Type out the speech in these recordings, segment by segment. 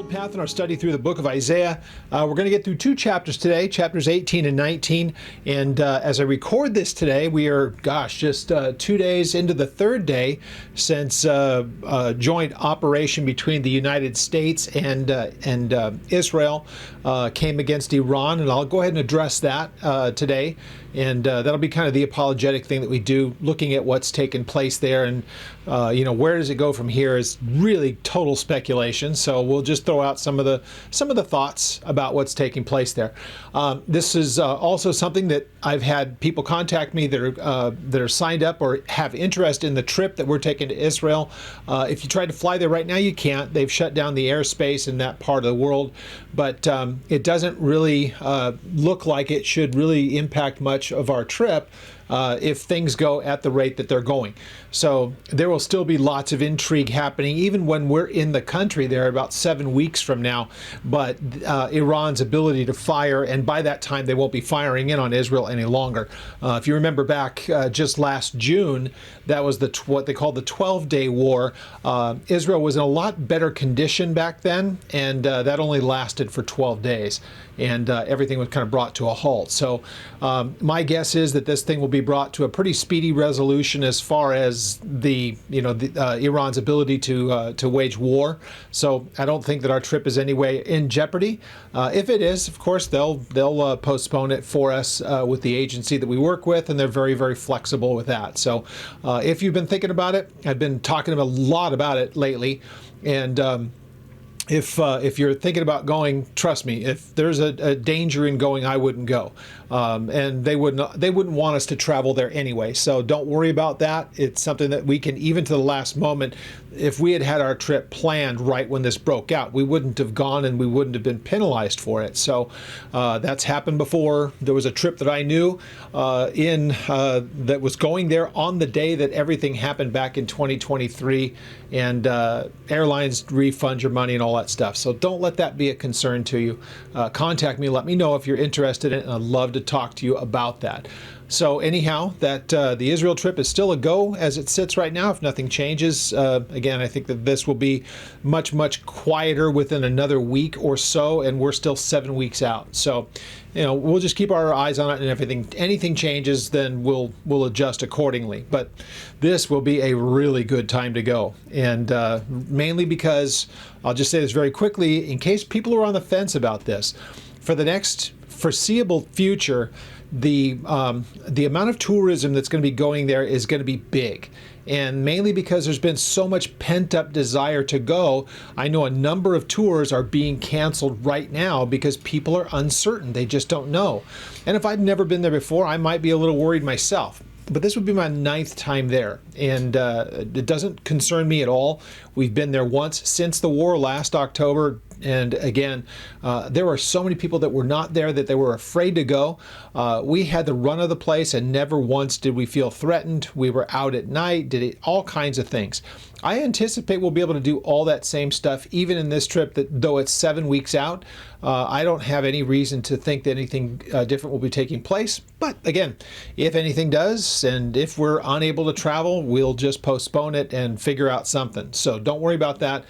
path in our study through the book of Isaiah. We're going to get through two chapters today, chapters 18 and 19. And as I record this today, we are, just 2 days into the third day since a joint operation between the United States and Israel came against Iran. And I'll go ahead and address that today. And that'll be kind of the apologetic thing that we do, looking at what's taken place there. And, where does it go from here is really total speculation. So we'll just throw out some of the thoughts about what's taking place there. This is also something that I've had people contact me that are signed up or have interest in the trip that we're taking to Israel. If you try to fly there right now, you can't. They've shut down the airspace in that part of the world. But it doesn't really look like it should really impact much of our trip if things go at the rate that they're going. So there will still be lots of intrigue happening even when we're in the country there about 7 weeks from now. But Iran's ability to fire, and by that time they won't be firing in on Israel any longer. If you remember back just last June, that was what they called the 12-day war. Israel was in a lot better condition back then, and that only lasted for 12 days. And everything was kind of brought to a halt. So my guess is that this thing will be brought to a pretty speedy resolution as far as Iran's ability to wage war. So I don't think that our trip is anyway in jeopardy. If it is, of course, they'll postpone it for us with the agency that we work with, and they're very, very flexible with that. So if you've been thinking about it, I've been talking a lot about it lately, and if you're thinking about going, trust me, if there's a danger in going, I wouldn't go. And they wouldn't want us to travel there anyway. So don't worry about that. It's something that we can, even to the last moment, if we had our trip planned right when this broke out, we wouldn't have gone and we wouldn't have been penalized for it. So that's happened before. There was a trip that I knew that was going there on the day that everything happened back in 2023, and airlines refund your money and all that stuff. So don't let that be a concern to you. Contact me, let me know if you're interested in it, and I'd love to talk to you about that. So anyhow, that the Israel trip is still a go as it sits right now, if nothing changes. Again, I think that this will be much, much quieter within another week or so, and we're still 7 weeks out. So, we'll just keep our eyes on it, and anything changes, then we'll adjust accordingly. But this will be a really good time to go, and mainly because, I'll just say this very quickly, in case people are on the fence about this, for the next foreseeable future, the amount of tourism that's going to be going there is going to be big. And mainly because there's been so much pent-up desire to go. I know a number of tours are being canceled right now because people are uncertain. They just don't know. And if I've never been there before, I might be a little worried myself. But this would be my 9th time there, and it doesn't concern me at all. We've been there once since the war last October. And again, there were so many people that were not there that they were afraid to go. We had the run of the place, and never once did we feel threatened. We were out at night, did all kinds of things. I anticipate we'll be able to do all that same stuff even in this trip, that though it's 7 weeks out. I don't have any reason to think that anything different will be taking place. But again, if anything does, and if we're unable to travel, we'll just postpone it and figure out something. So don't worry about that.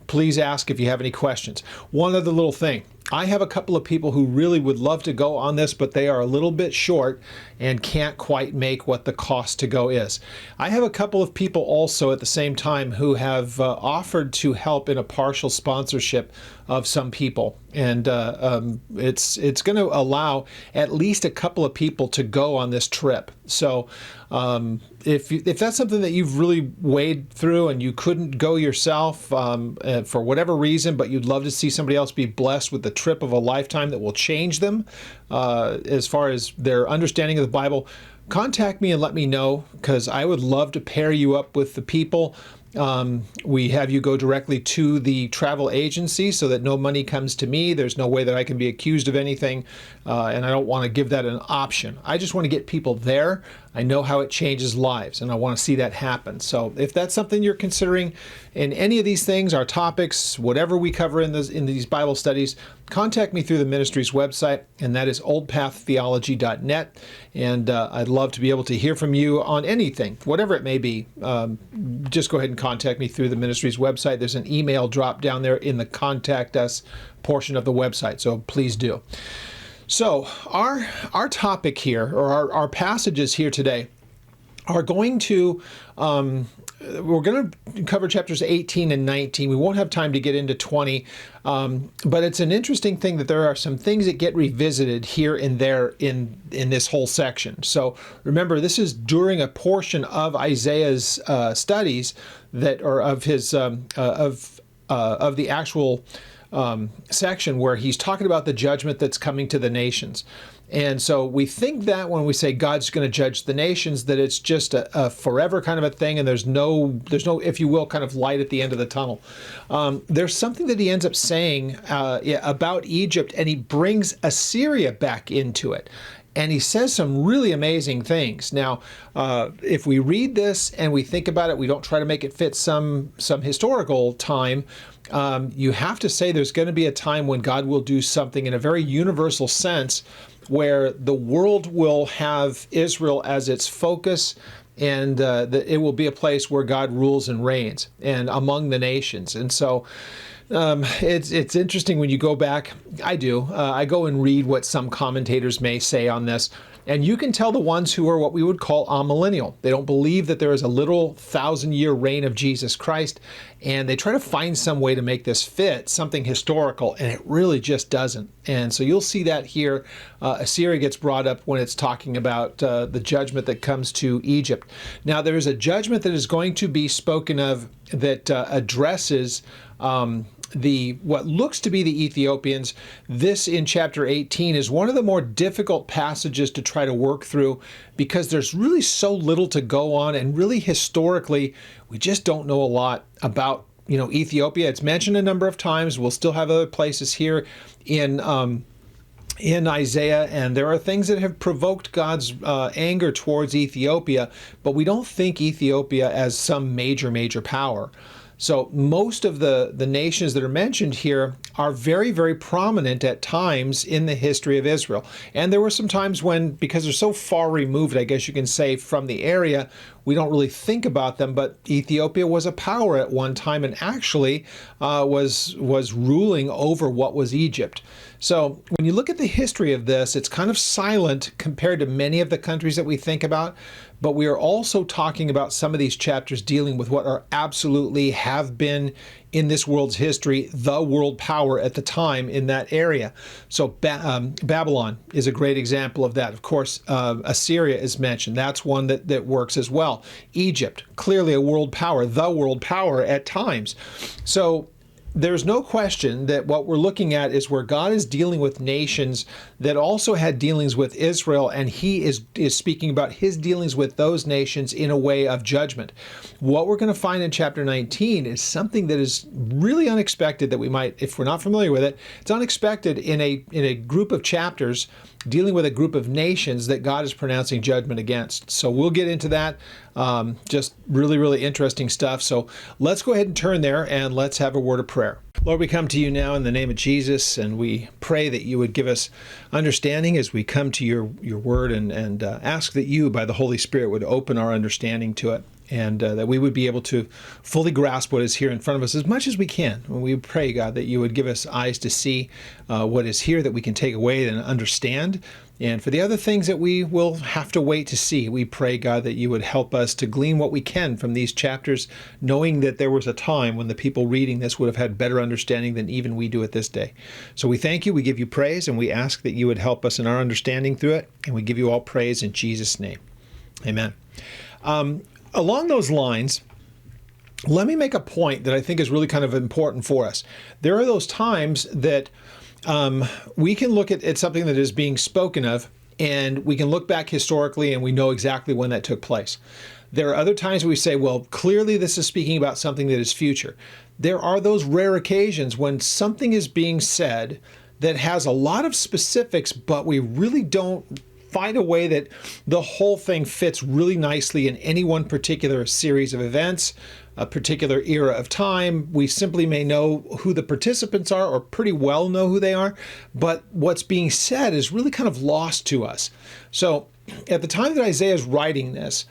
Please ask if you have any questions. One other little thing. I have a couple of people who really would love to go on this, but they are a little bit short and can't quite make what the cost to go is. I have a couple of people also at the same time who have offered to help in a partial sponsorship of some people. And it's going to allow at least a couple of people to go on this trip. So if that's something that you've really weighed through and you couldn't go yourself for whatever reason, but you'd love to see somebody else be blessed with the trip of a lifetime that will change them as far as their understanding of the Bible, contact me and let me know, because I would love to pair you up with the people. We have you go directly to the travel agency so that no money comes to me. There's no way that I can be accused of anything. and I don't want to give that an option. I just want to get people there. I know how it changes lives, and I want to see that happen. So if that's something you're considering in any of these things, our topics, whatever we cover in these Bible studies, contact me through the ministry's website, and that is oldpaththeology.net. And I'd love to be able to hear from you on anything, whatever it may be. Just go ahead and contact me through the ministry's website. There's an email drop down there in the Contact Us portion of the website, so please do. So our topic here, or our passages here today, are going to, we're going to cover chapters 18 and 19. We won't have time to get into 20, but it's an interesting thing that there are some things that get revisited here and there in this whole section. So remember, this is during a portion of Isaiah's studies that, or of his, of the actual section where he's talking about the judgment that's coming to the nations. And so we think that when we say God's going to judge the nations, that it's just a forever kind of a thing, and there's no, if you will, kind of light at the end of the tunnel. There's something that he ends up saying about Egypt, and he brings Assyria back into it. And he says some really amazing things. Now, if we read this and we think about it, we don't try to make it fit some historical time. You have to say there's going to be a time when God will do something in a very universal sense, where the world will have Israel as its focus, and it will be a place where God rules and reigns and among the nations. And so it's interesting when you go back. I go and read what some commentators may say on this, and you can tell the ones who are what we would call amillennial. They don't believe that there is a literal 1,000-year reign of Jesus Christ, and they try to find some way to make this fit something historical, and it really just doesn't. And so you'll see that here. Assyria gets brought up when it's talking about the judgment that comes to Egypt. Now, there is a judgment that is going to be spoken of that addresses what looks to be the Ethiopians. This in chapter 18 is one of the more difficult passages to try to work through, because there's really so little to go on, and really historically we just don't know a lot about Ethiopia. It's mentioned a number of times. We'll still have other places here in Isaiah, and there are things that have provoked God's anger towards Ethiopia, but we don't think Ethiopia as some major power. So most of the nations that are mentioned here are very, very prominent at times in the history of Israel. And there were some times when, because they're so far removed, I guess you can say, from the area, we don't really think about them, but Ethiopia was a power at one time, and actually was ruling over what was Egypt. So when you look at the history of this, it's kind of silent compared to many of the countries that we think about, but we are also talking about some of these chapters dealing with what are absolutely have been in this world's history, the world power at the time in that area. So Babylon is a great example of that. Of course, Assyria is mentioned. That's one that works as well. Egypt, clearly a world power, the world power at times. So there's no question that what we're looking at is where God is dealing with nations that also had dealings with Israel, and he is speaking about his dealings with those nations in a way of judgment. What we're going to find in chapter 19 is something that is really unexpected, that we might, if we're not familiar with it, it's unexpected in a group of chapters dealing with a group of nations that God is pronouncing judgment against. So we'll get into that. Just really interesting stuff. So let's go ahead and turn there, and let's have a word of prayer. Lord, we come to you now in the name of Jesus, and we pray that you would give us understanding as we come to your word, and ask that you, by the Holy Spirit, would open our understanding to it, and that we would be able to fully grasp what is here in front of us as much as we can. And we pray, God, that you would give us eyes to see what is here that we can take away and understand. And for the other things that we will have to wait to see, we pray, God, that you would help us to glean what we can from these chapters, knowing that there was a time when the people reading this would have had better understanding than even we do at this day. So we thank you, we give you praise, and we ask that you would help us in our understanding through it. And we give you all praise in Jesus' name. Amen. Along those lines, let me make a point that I think is really kind of important for us. There are those times that we can look at something that is being spoken of, and we can look back historically and we know exactly when that took place. There are other times we say, well, clearly this is speaking about something that is future. There are those rare occasions when something is being said that has a lot of specifics, but we really don't find a way that the whole thing fits really nicely in any one particular series of events, a particular era of time. We simply may know who the participants are, or pretty well know who they are, but what's being said is really kind of lost to us. So at the time that Isaiah is writing this,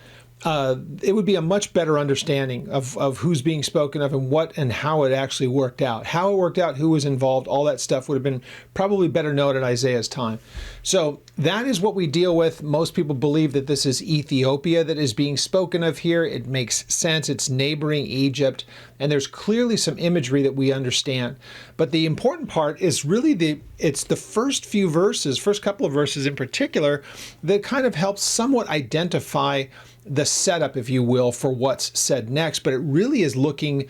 it would be a much better understanding of who's being spoken of and what and how it actually worked out. How it worked out, who was involved, all that stuff would have been probably better known at Isaiah's time. So that is what we deal with. Most people believe that this is Ethiopia that is being spoken of here. It makes sense. It's neighboring Egypt, and there's clearly some imagery that we understand. But the important part is really it's the first few verses, first couple of verses in particular, that kind of helps somewhat identify the setup, if you will, for what's said next. But it really is looking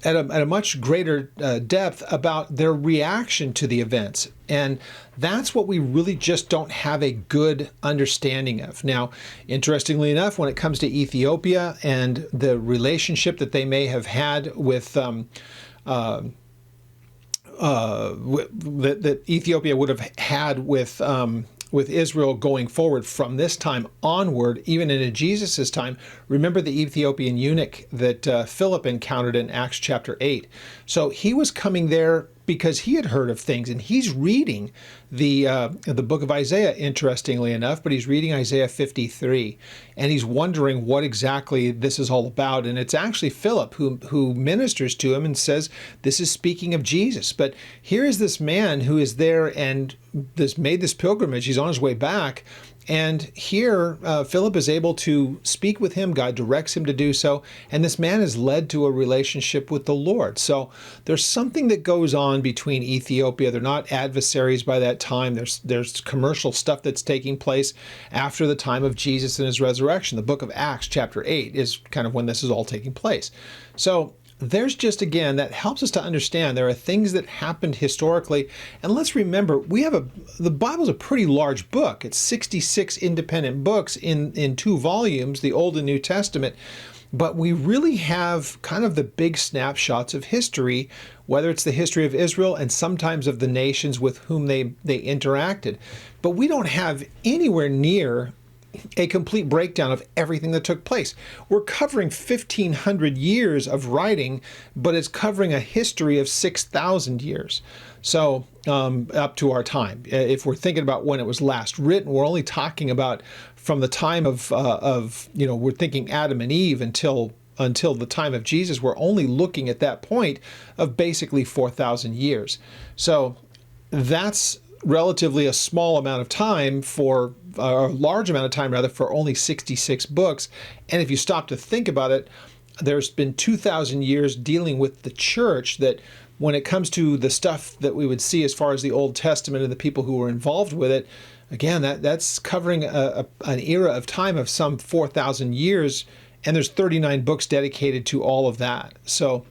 at a much greater depth about their reaction to the events. And that's what we really just don't have a good understanding of. Now, interestingly enough, when it comes to Ethiopia and the relationship that they may have had with that Ethiopia would have had with Israel going forward from this time onward, even into Jesus' time. Remember the Ethiopian eunuch that Philip encountered in Acts chapter 8. So he was coming there because he had heard of things, and he's reading the book of Isaiah, interestingly enough, but he's reading Isaiah 53, and he's wondering what exactly this is all about. And it's actually Philip who ministers to him and says, this is speaking of Jesus. But here is this man who is there and made this pilgrimage. He's on his way back. And here, Philip is able to speak with him. God directs him to do so. And this man is led to a relationship with the Lord. So there's something that goes on between Ethiopia. They're not adversaries by that time. There's commercial stuff that's taking place after the time of Jesus and his resurrection. The book of Acts, chapter 8, is kind of when this is all taking place. So there's just, again, that helps us to understand there are things that happened historically. And let's remember, the Bible's a pretty large book. It's 66 independent books in 2 volumes, the Old and New Testament. But we really have kind of the big snapshots of history, whether it's the history of Israel and sometimes of the nations with whom they interacted. But we don't have anywhere near a complete breakdown of everything that took place. We're covering 1,500 years of writing, but it's covering a history of 6,000 years. So up to our time. If we're thinking about when it was last written, we're only talking about from the time of we're thinking Adam and Eve until the time of Jesus. We're only looking at that point of basically 4,000 years. So that's relatively a small amount of time a large amount of time rather, for only 66 books. And if you stop to think about it, there's been 2,000 years dealing with the church, that when it comes to the stuff that we would see as far as the Old Testament and the people who were involved with it, again, that's covering an era of time of some 4,000 years, and there's 39 books dedicated to all of that. So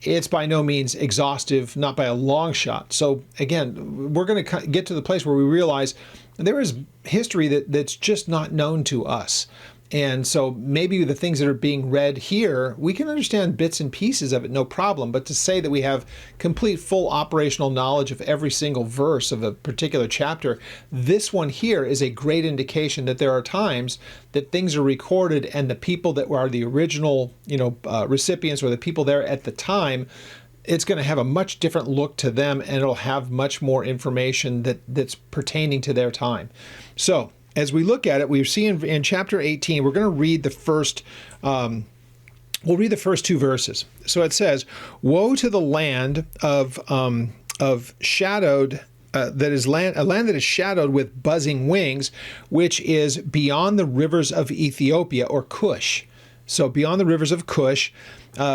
it's by no means exhaustive, not by a long shot. So again, we're going to get to the place where we realize there is history that's just not known to us. And so maybe the things that are being read here, we can understand bits and pieces of it, no problem. But to say that we have complete, full operational knowledge of every single verse of a particular chapter, this one here is a great indication that there are times that things are recorded and the people that were the original, recipients, or the people there at the time, it's going to have a much different look to them, and it'll have much more information that's pertaining to their time. So as we look at it, we see in chapter 18, we're going to read the first, we'll read the first 2 verses. So it says, "Woe to the land of shadowed, a land that is shadowed with buzzing wings, which is beyond the rivers of Ethiopia," or Cush. So beyond the rivers of Cush,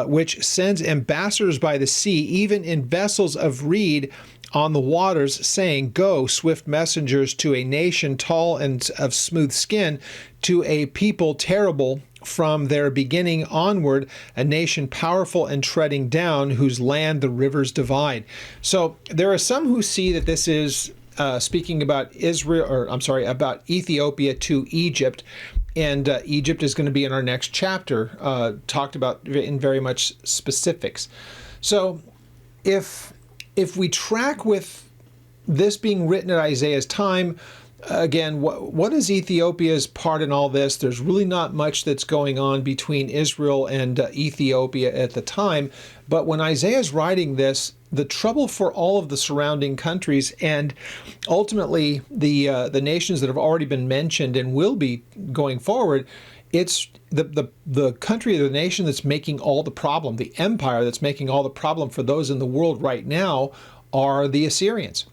which sends ambassadors by the sea, even in vessels of reed on the waters, saying, "Go, swift messengers, to a nation tall and of smooth skin, to a people terrible from their beginning onward, a nation powerful and treading down, whose land the rivers divide." So there are some who see that this is speaking about about Ethiopia to Egypt. And Egypt is going to be in our next chapter, talked about in very much specifics. So if we track with this being written at Isaiah's time, again, what is Ethiopia's part in all this? There's really not much that's going on between Israel and Ethiopia at the time. But when Isaiah's writing this, the trouble for all of the surrounding countries and ultimately the nations that have already been mentioned and will be going forward, it's the country or the nation that's making all the problem, the empire that's making all the problem for those in the world right now are the Assyrians.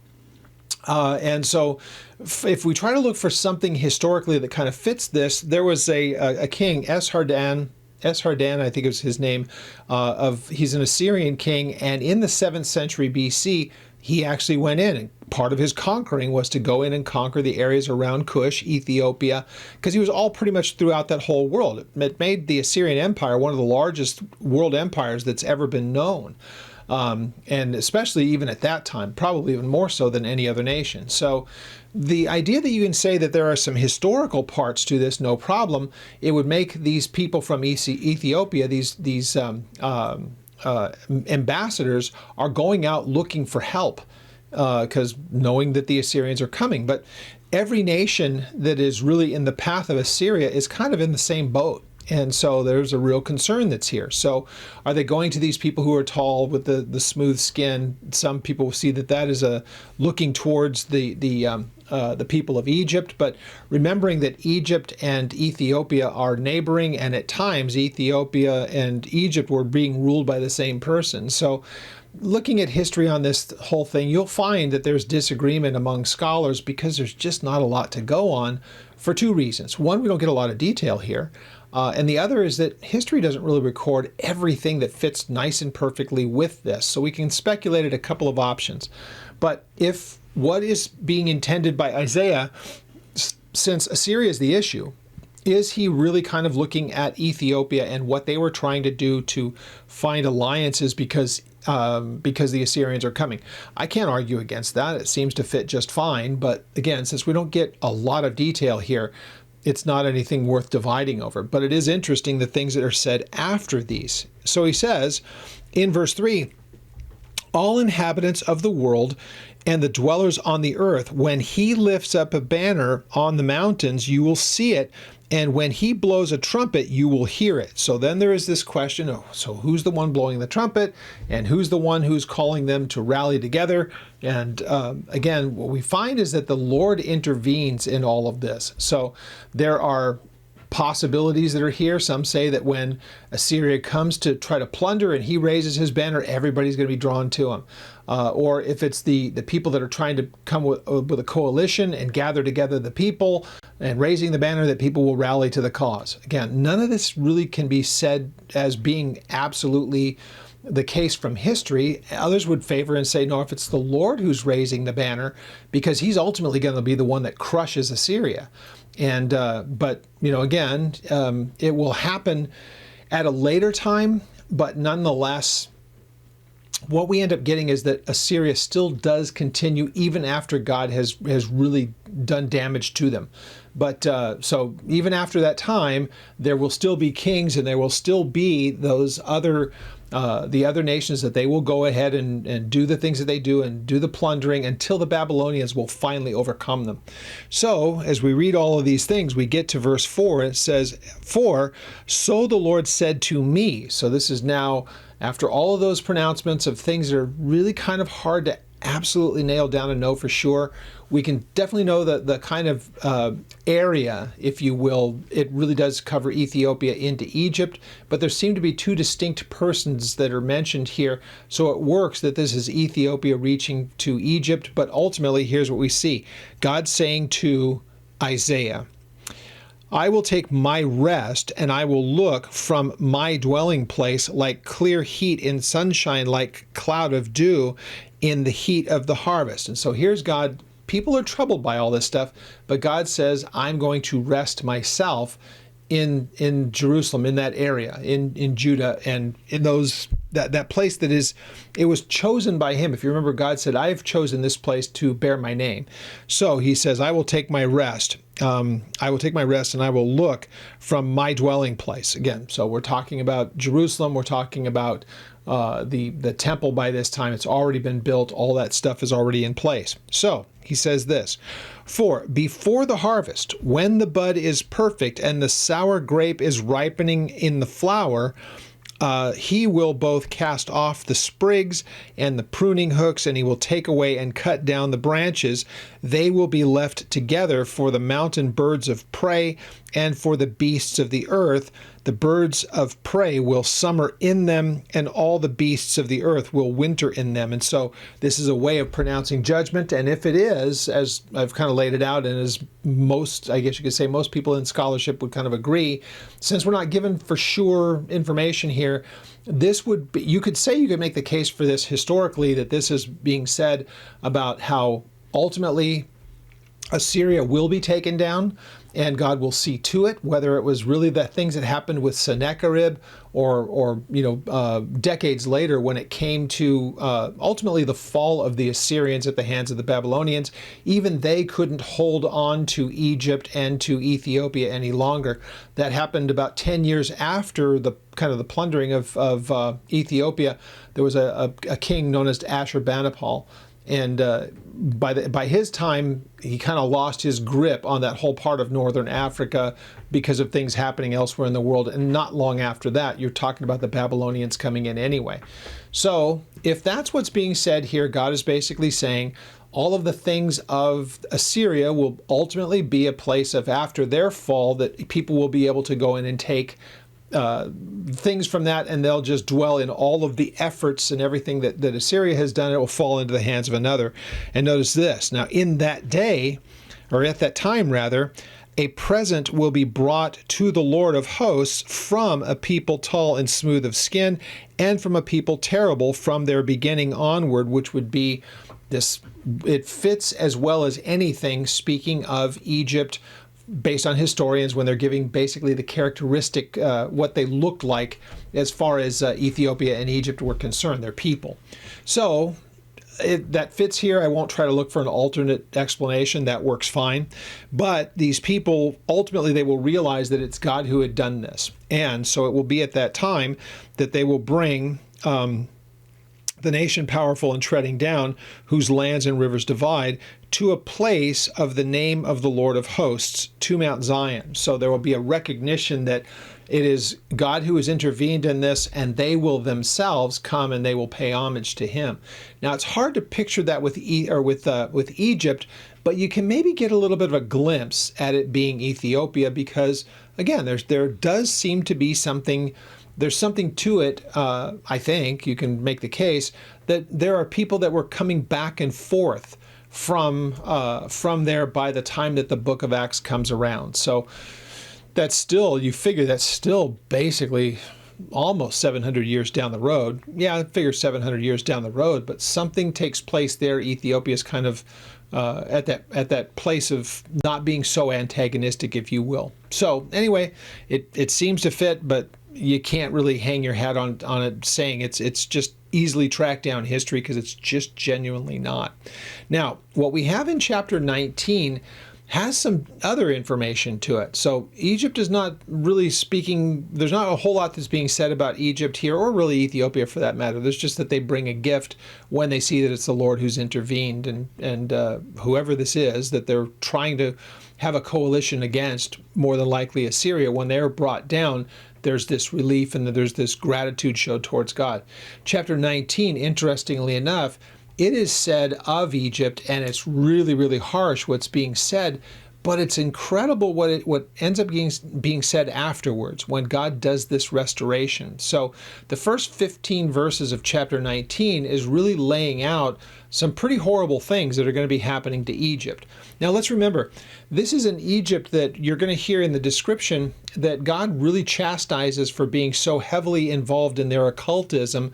And so if we try to look for something historically that kind of fits this, there was a king, Esarhaddon, I think it was his name, he's an Assyrian king, and in the 7th century BC, he actually went in, and part of his conquering was to go in and conquer the areas around Cush, Ethiopia, because he was all pretty much throughout that whole world. It made the Assyrian Empire one of the largest world empires that's ever been known. And especially even at that time, probably even more so than any other nation. So the idea that you can say that there are some historical parts to this, no problem, it would make these people from Ethiopia, these ambassadors, are going out looking for help because knowing that the Assyrians are coming. But every nation that is really in the path of Assyria is kind of in the same boat. And so there's a real concern that's here. So are they going to these people who are tall with the smooth skin? Some people see that is looking towards the people of Egypt, but remembering that Egypt and Ethiopia are neighboring, and at times Ethiopia and Egypt were being ruled by the same person. So looking at history on this whole thing, you'll find that there's disagreement among scholars because there's just not a lot to go on for two reasons. One, we don't get a lot of detail here. And the other is that history doesn't really record everything that fits nice and perfectly with this. So we can speculate at a couple of options. But if what is being intended by Isaiah, since Assyria is the issue, is he really kind of looking at Ethiopia and what they were trying to do to find alliances because the Assyrians are coming? I can't argue against that. It seems to fit just fine. But again, since we don't get a lot of detail here, it's not anything worth dividing over. But it is interesting the things that are said after these. So he says in verse 3, all inhabitants of the world and the dwellers on the earth, when he lifts up a banner on the mountains, you will see it. And when he blows a trumpet, you will hear it. So then there is this question, so who's the one blowing the trumpet? And who's the one who's calling them to rally together? And again, what we find is that the Lord intervenes in all of this. So there are possibilities that are here. Some say that when Assyria comes to try to plunder and he raises his banner, everybody's going to be drawn to him. Or if it's the people that are trying to come with a coalition and gather together the people and raising the banner, that people will rally to the cause. Again, none of this really can be said as being absolutely the case from history. Others would favor and say, no, if it's the Lord who's raising the banner, because he's ultimately going to be the one that crushes Assyria. And but again, it will happen at a later time, but nonetheless, what we end up getting is that Assyria still does continue even after God has really done damage to them. But so even after that time, there will still be kings, and there will still be those the other nations that they will go ahead and do the things that they do and do the plundering until the Babylonians will finally overcome them. So as we read all of these things, we get to verse 4. It says, "For so the Lord said to me." So this is now after all of those pronouncements of things that are really kind of hard to absolutely nail down and know for sure. We can definitely know that the kind of area, if you will, it really does cover Ethiopia into Egypt, but there seem to be two distinct persons that are mentioned here. So it works that this is Ethiopia reaching to Egypt, but ultimately here's what we see. God saying to Isaiah, I will take my rest, and I will look from my dwelling place like clear heat in sunshine, like cloud of dew in the heat of the harvest. And so here's God. People are troubled by all this stuff, but God says, I'm going to rest myself in Jerusalem, in that area, in Judah, and in those that place that is, it was chosen by him. If you remember, God said, I have chosen this place to bear my name. So he says, I will take my rest. I will take my rest and I will look from my dwelling place. Again, so we're talking about Jerusalem. We're talking about the temple by this time. It's already been built. All that stuff is already in place. So he says this, for before the harvest, when the bud is perfect and the sour grape is ripening in the flower, he will both cast off the sprigs and the pruning hooks, and he will take away and cut down the branches. They will be left together for the mountain birds of prey and for the beasts of the earth. The birds of prey will summer in them, and all the beasts of the earth will winter in them. And so this is a way of pronouncing judgment. And if it is, as I've kind of laid it out, and as most, I guess you could say, most people in scholarship would kind of agree, since we're not given for sure information here, this would be, you could make the case for this historically, that this is being said about how ultimately Assyria will be taken down, and God will see to it, whether it was really the things that happened with Sennacherib or decades later when it came to ultimately the fall of the Assyrians at the hands of the Babylonians. Even they couldn't hold on to Egypt and to Ethiopia any longer. That happened about 10 years after the kind of the plundering of Ethiopia. There was a king known as Ashurbanipal. And by his time, he kind of lost his grip on that whole part of northern Africa because of things happening elsewhere in the world. And not long after that, you're talking about the Babylonians coming in anyway. So if that's what's being said here, God is basically saying all of the things of Assyria will ultimately be a place of, after their fall, that people will be able to go in and take things from that, and they'll just dwell in all of the efforts and everything that Assyria has done. It will fall into the hands of another. And notice this. Now, in that day, or at that time rather, a present will be brought to the Lord of hosts from a people tall and smooth of skin, and from a people terrible from their beginning onward, which would be this. It fits as well as anything, speaking of Egypt, based on historians, when they're giving basically the characteristic, what they looked like as far as Ethiopia and Egypt were concerned, their people. So that fits here. I won't try to look for an alternate explanation. That works fine. But these people, ultimately, they will realize that it's God who had done this. And so it will be at that time that they will bring the nation powerful and treading down, whose lands and rivers divide, to a place of the name of the Lord of hosts, to Mount Zion. So there will be a recognition that it is God who has intervened in this, and they will themselves come and they will pay homage to him. Now, it's hard to picture that with Egypt, but you can maybe get a little bit of a glimpse at it being Ethiopia, because again, there does seem to be something. There's something to it, I think, you can make the case, that there are people that were coming back and forth from there by the time that the book of Acts comes around. So that's still, you figure that's still basically almost 700 years down the road. Yeah, I figure 700 years down the road, but something takes place there. Ethiopia is kind of at that place of not being so antagonistic, if you will. So anyway, it seems to fit, but you can't really hang your hat on it saying it's just easily tracked down history, because it's just genuinely not. Now, what we have in chapter 19 has some other information to it. So Egypt is not really speaking, there's not a whole lot that's being said about Egypt here, or really Ethiopia for that matter. There's just that they bring a gift when they see that it's the Lord who's intervened, and whoever this is that they're trying to have a coalition against, more than likely Assyria, when they're brought down, there's this relief and there's this gratitude showed towards God. Chapter 19, interestingly enough, it is said of Egypt, and it's really, really harsh what's being said, but it's incredible what ends up being said afterwards when God does this restoration. So the first 15 verses of chapter 19 is really laying out some pretty horrible things that are going to be happening to Egypt. Now let's remember, this is an Egypt that you're going to hear in the description that God really chastises for being so heavily involved in their occultism,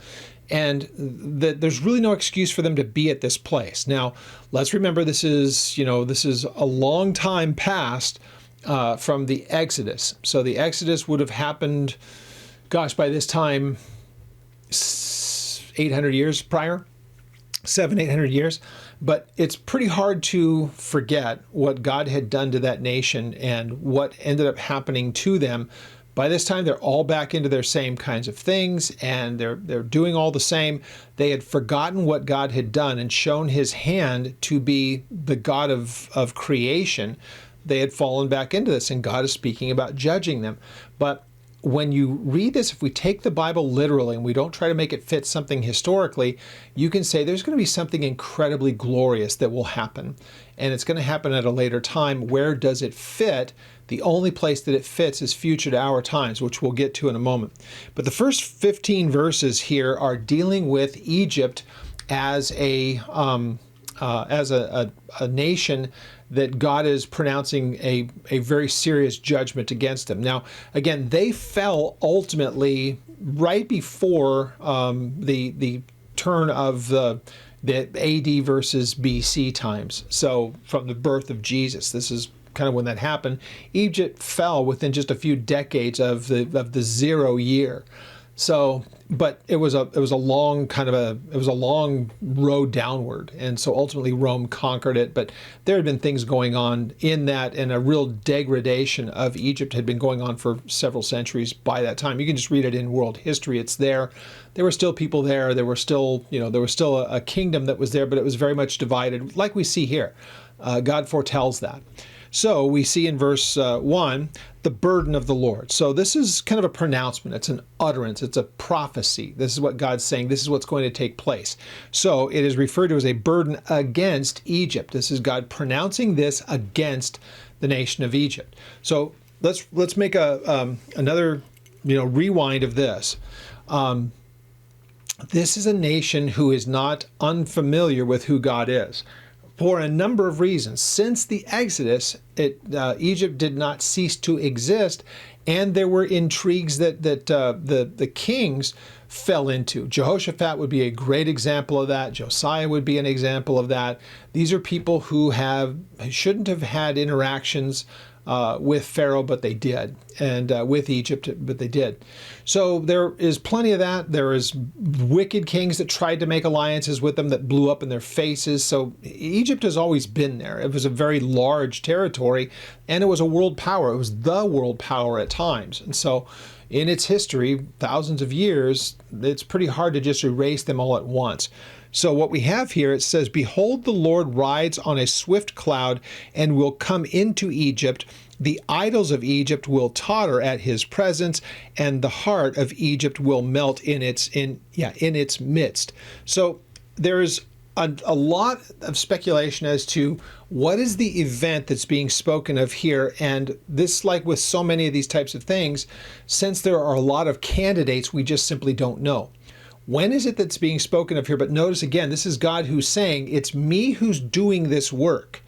and that there's really no excuse for them to be at this place. Now, let's remember this is a long time past from the Exodus. So the Exodus would have happened, gosh, by this time, 800 years prior, 800 years. But it's pretty hard to forget what God had done to that nation and what ended up happening to them. By this time, they're all back into their same kinds of things, and they're doing all the same. They had forgotten what God had done and shown his hand to be the God of creation. They had fallen back into this, and God is speaking about judging them. But when you read this, if we take the Bible literally and we don't try to make it fit something historically, you can say there's going to be something incredibly glorious that will happen. And it's going to happen at a later time. Where does it fit? The only place that it fits is future to our times, which we'll get to in a moment. But the first 15 verses here are dealing with Egypt as a nation that God is pronouncing a very serious judgment against them. Now, again, they fell ultimately right before the turn of the AD versus BC times. So from the birth of Jesus, this is kind of when that happened. Egypt fell within just a few decades of the 0 year. So, but it was a long road downward, and so ultimately Rome conquered it. But there had been things going on in that, and a real degradation of Egypt had been going on for several centuries by that time. You can just read it in world history; it's there. There were still people there. There was still a kingdom that was there, but it was very much divided, like we see here. God foretells that. So we see in verse 1, the burden of the Lord. So this is kind of a pronouncement. It's an utterance. It's a prophecy. This is what God's saying. This is what's going to take place. So it is referred to as a burden against Egypt. This is God pronouncing this against the nation of Egypt. So let's make another rewind of this. This is a nation who is not unfamiliar with who God is. For a number of reasons. Since the Exodus, Egypt did not cease to exist, and there were intrigues that the kings fell into. Jehoshaphat would be a great example of that. Josiah would be an example of that. These are people who shouldn't have had interactions with Pharaoh, but they did, and with Egypt, but they did. So there is plenty of that. There is wicked kings that tried to make alliances with them that blew up in their faces. So Egypt has always been there. It was a very large territory, and it was a world power. It was the world power at times. And so in its history, thousands of years, it's pretty hard to just erase them all at once. So what we have here, it says, "Behold, the Lord rides on a swift cloud and will come into Egypt. The idols of Egypt will totter at his presence, and the heart of Egypt will melt in its midst." So there's a lot of speculation as to what is the event that's being spoken of here. And this, like with so many of these types of things, since there are a lot of candidates, we just simply don't know. When is it that's being spoken of here? But notice again, this is God who's saying, it's me who's doing this work.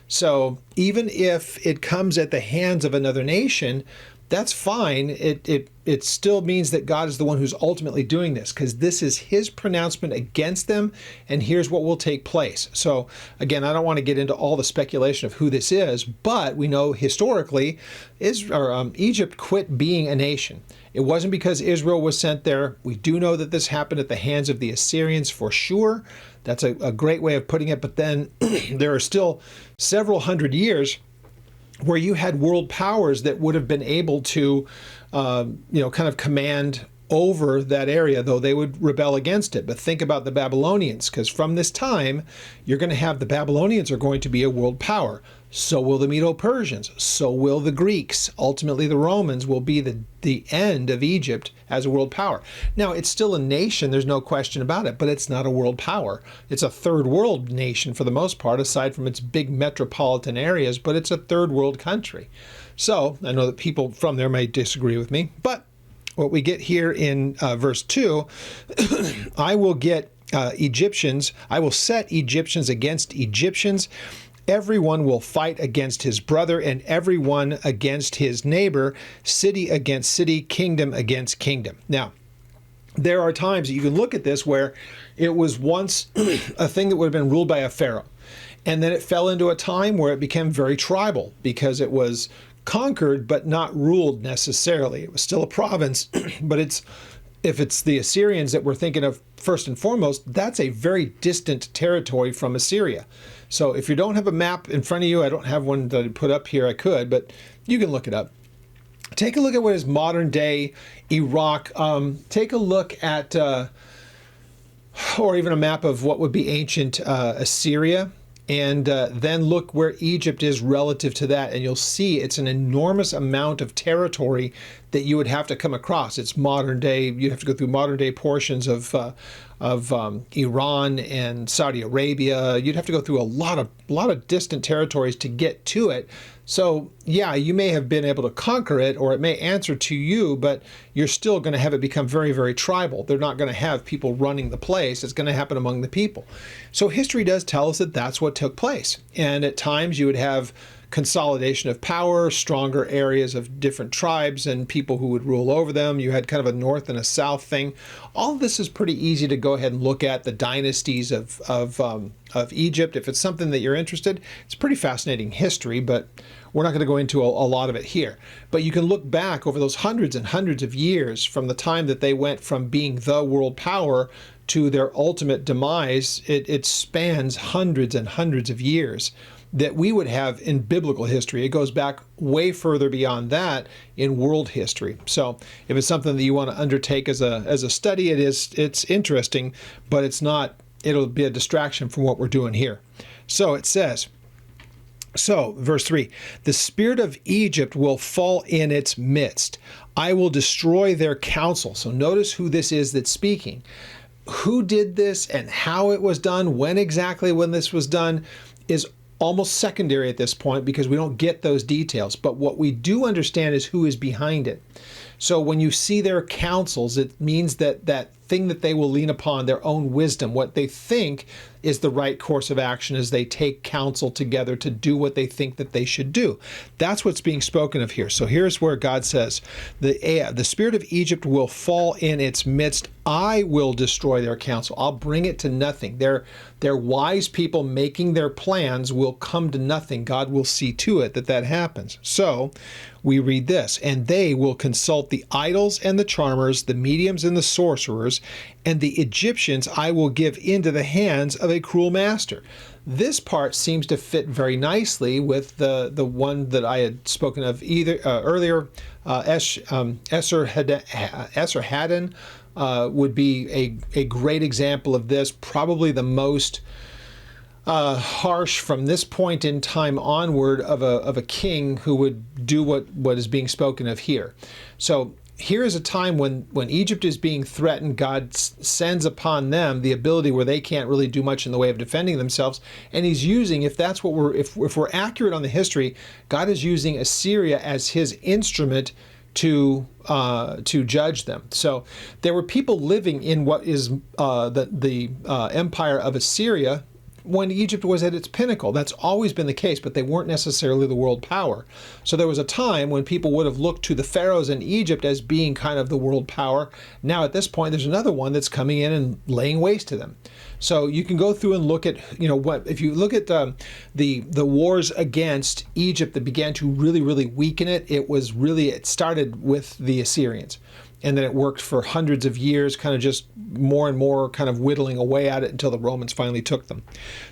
So even if it comes at the hands of another nation, that's fine. It still means that God is the one who's ultimately doing this, because this is his pronouncement against them, and here's what will take place. So again, I don't want to get into all the speculation of who this is, but we know historically Egypt quit being a nation. It wasn't because Israel was sent there. We do know that this happened at the hands of the Assyrians for sure. That's a great way of putting it. But then there are still several hundred years where you had world powers that would have been able to, kind of command over that area, though they would rebel against it. But think about the Babylonians, because from this time, you're going to have the Babylonians are going to be a world power. So will the Medo-Persians. So will the Greeks. Ultimately, the Romans will be the end of Egypt as a world power. Now, it's still a nation, there's no question about it, but it's not a world power. It's a third world nation for the most part, aside from its big metropolitan areas, but it's a third world country. So I know that people from there may disagree with me, but what we get here in verse 2, I will set Egyptians against Egyptians. Everyone will fight against his brother, and everyone against his neighbor, city against city, kingdom against kingdom. Now, there are times that you can look at this where it was once a thing that would have been ruled by a pharaoh, and then it fell into a time where it became very tribal because it was conquered but not ruled necessarily. It was still a province, but if it's the Assyrians that we're thinking of first and foremost, that's a very distant territory from Assyria. So if you don't have a map in front of you, I don't have one that I put up here, I could, but you can look it up. Take a look at what is modern day Iraq. Take a look at, or even a map of what would be ancient Assyria. And then look where Egypt is relative to that, and you'll see it's an enormous amount of territory that you would have to come across. It's modern day. You'd have to go through modern day portions of Iran and Saudi Arabia. You'd have to go through a lot of distant territories to get to it. So yeah, you may have been able to conquer it, or it may answer to you, but you're still going to have it become very, very tribal. They're not going to have people running the place. It's going to happen among the people. So history does tell us that that's what took place. And at times you would have consolidation of power, stronger areas of different tribes and people who would rule over them. You had kind of a north and a south thing. All of this is pretty easy to go ahead and look at the dynasties of Egypt. If it's something that you're interested, it's pretty fascinating history, but we're not going to go into a lot of it here. But you can look back over those hundreds and hundreds of years from the time that they went from being the world power to their ultimate demise. It spans hundreds and hundreds of years that we would have in biblical history. It goes back way further beyond that in world history. So if it's something that you want to undertake as a study, it's interesting, but it's not, it'll be a distraction from what we're doing here. So it says, verse 3, the spirit of Egypt will fall in its midst. I will destroy their counsel. So notice who this is that's speaking. Who did this and how it was done, when this was done, is almost secondary at this point because we don't get those details. But what we do understand is who is behind it. So when you see their counsels, it means that that thing that they will lean upon, their own wisdom, what they think is the right course of action as they take counsel together to do what they think that they should do. That's what's being spoken of here. So here's where God says, the spirit of Egypt will fall in its midst. I will destroy their counsel. I'll bring it to nothing. Their wise people making their plans will come to nothing. God will see to it that happens. So we read this, and they will consult the idols and the charmers, the mediums and the sorcerers, and the Egyptians I will give into the hands of a cruel master. This part seems to fit very nicely with the one that I had spoken of earlier. Esarhaddon would be a great example of this, probably the most harsh from this point in time onward of a king who would do what is being spoken of here. So here is a time when Egypt is being threatened. God sends upon them the ability where they can't really do much in the way of defending themselves, and he's using, if we're accurate on the history, God is using Assyria as his instrument to judge them. So there were people living in what is the empire of Assyria when Egypt was at its pinnacle. That's always been the case, but they weren't necessarily the world power. So there was a time when people would have looked to the pharaohs in Egypt as being kind of the world power. Now at this point, there's another one that's coming in and laying waste to them. So you can go through and look at, if you look at the wars against Egypt that began to really, really weaken it, it started with the Assyrians. And then it worked for hundreds of years, kind of just more and more kind of whittling away at it until the Romans finally took them.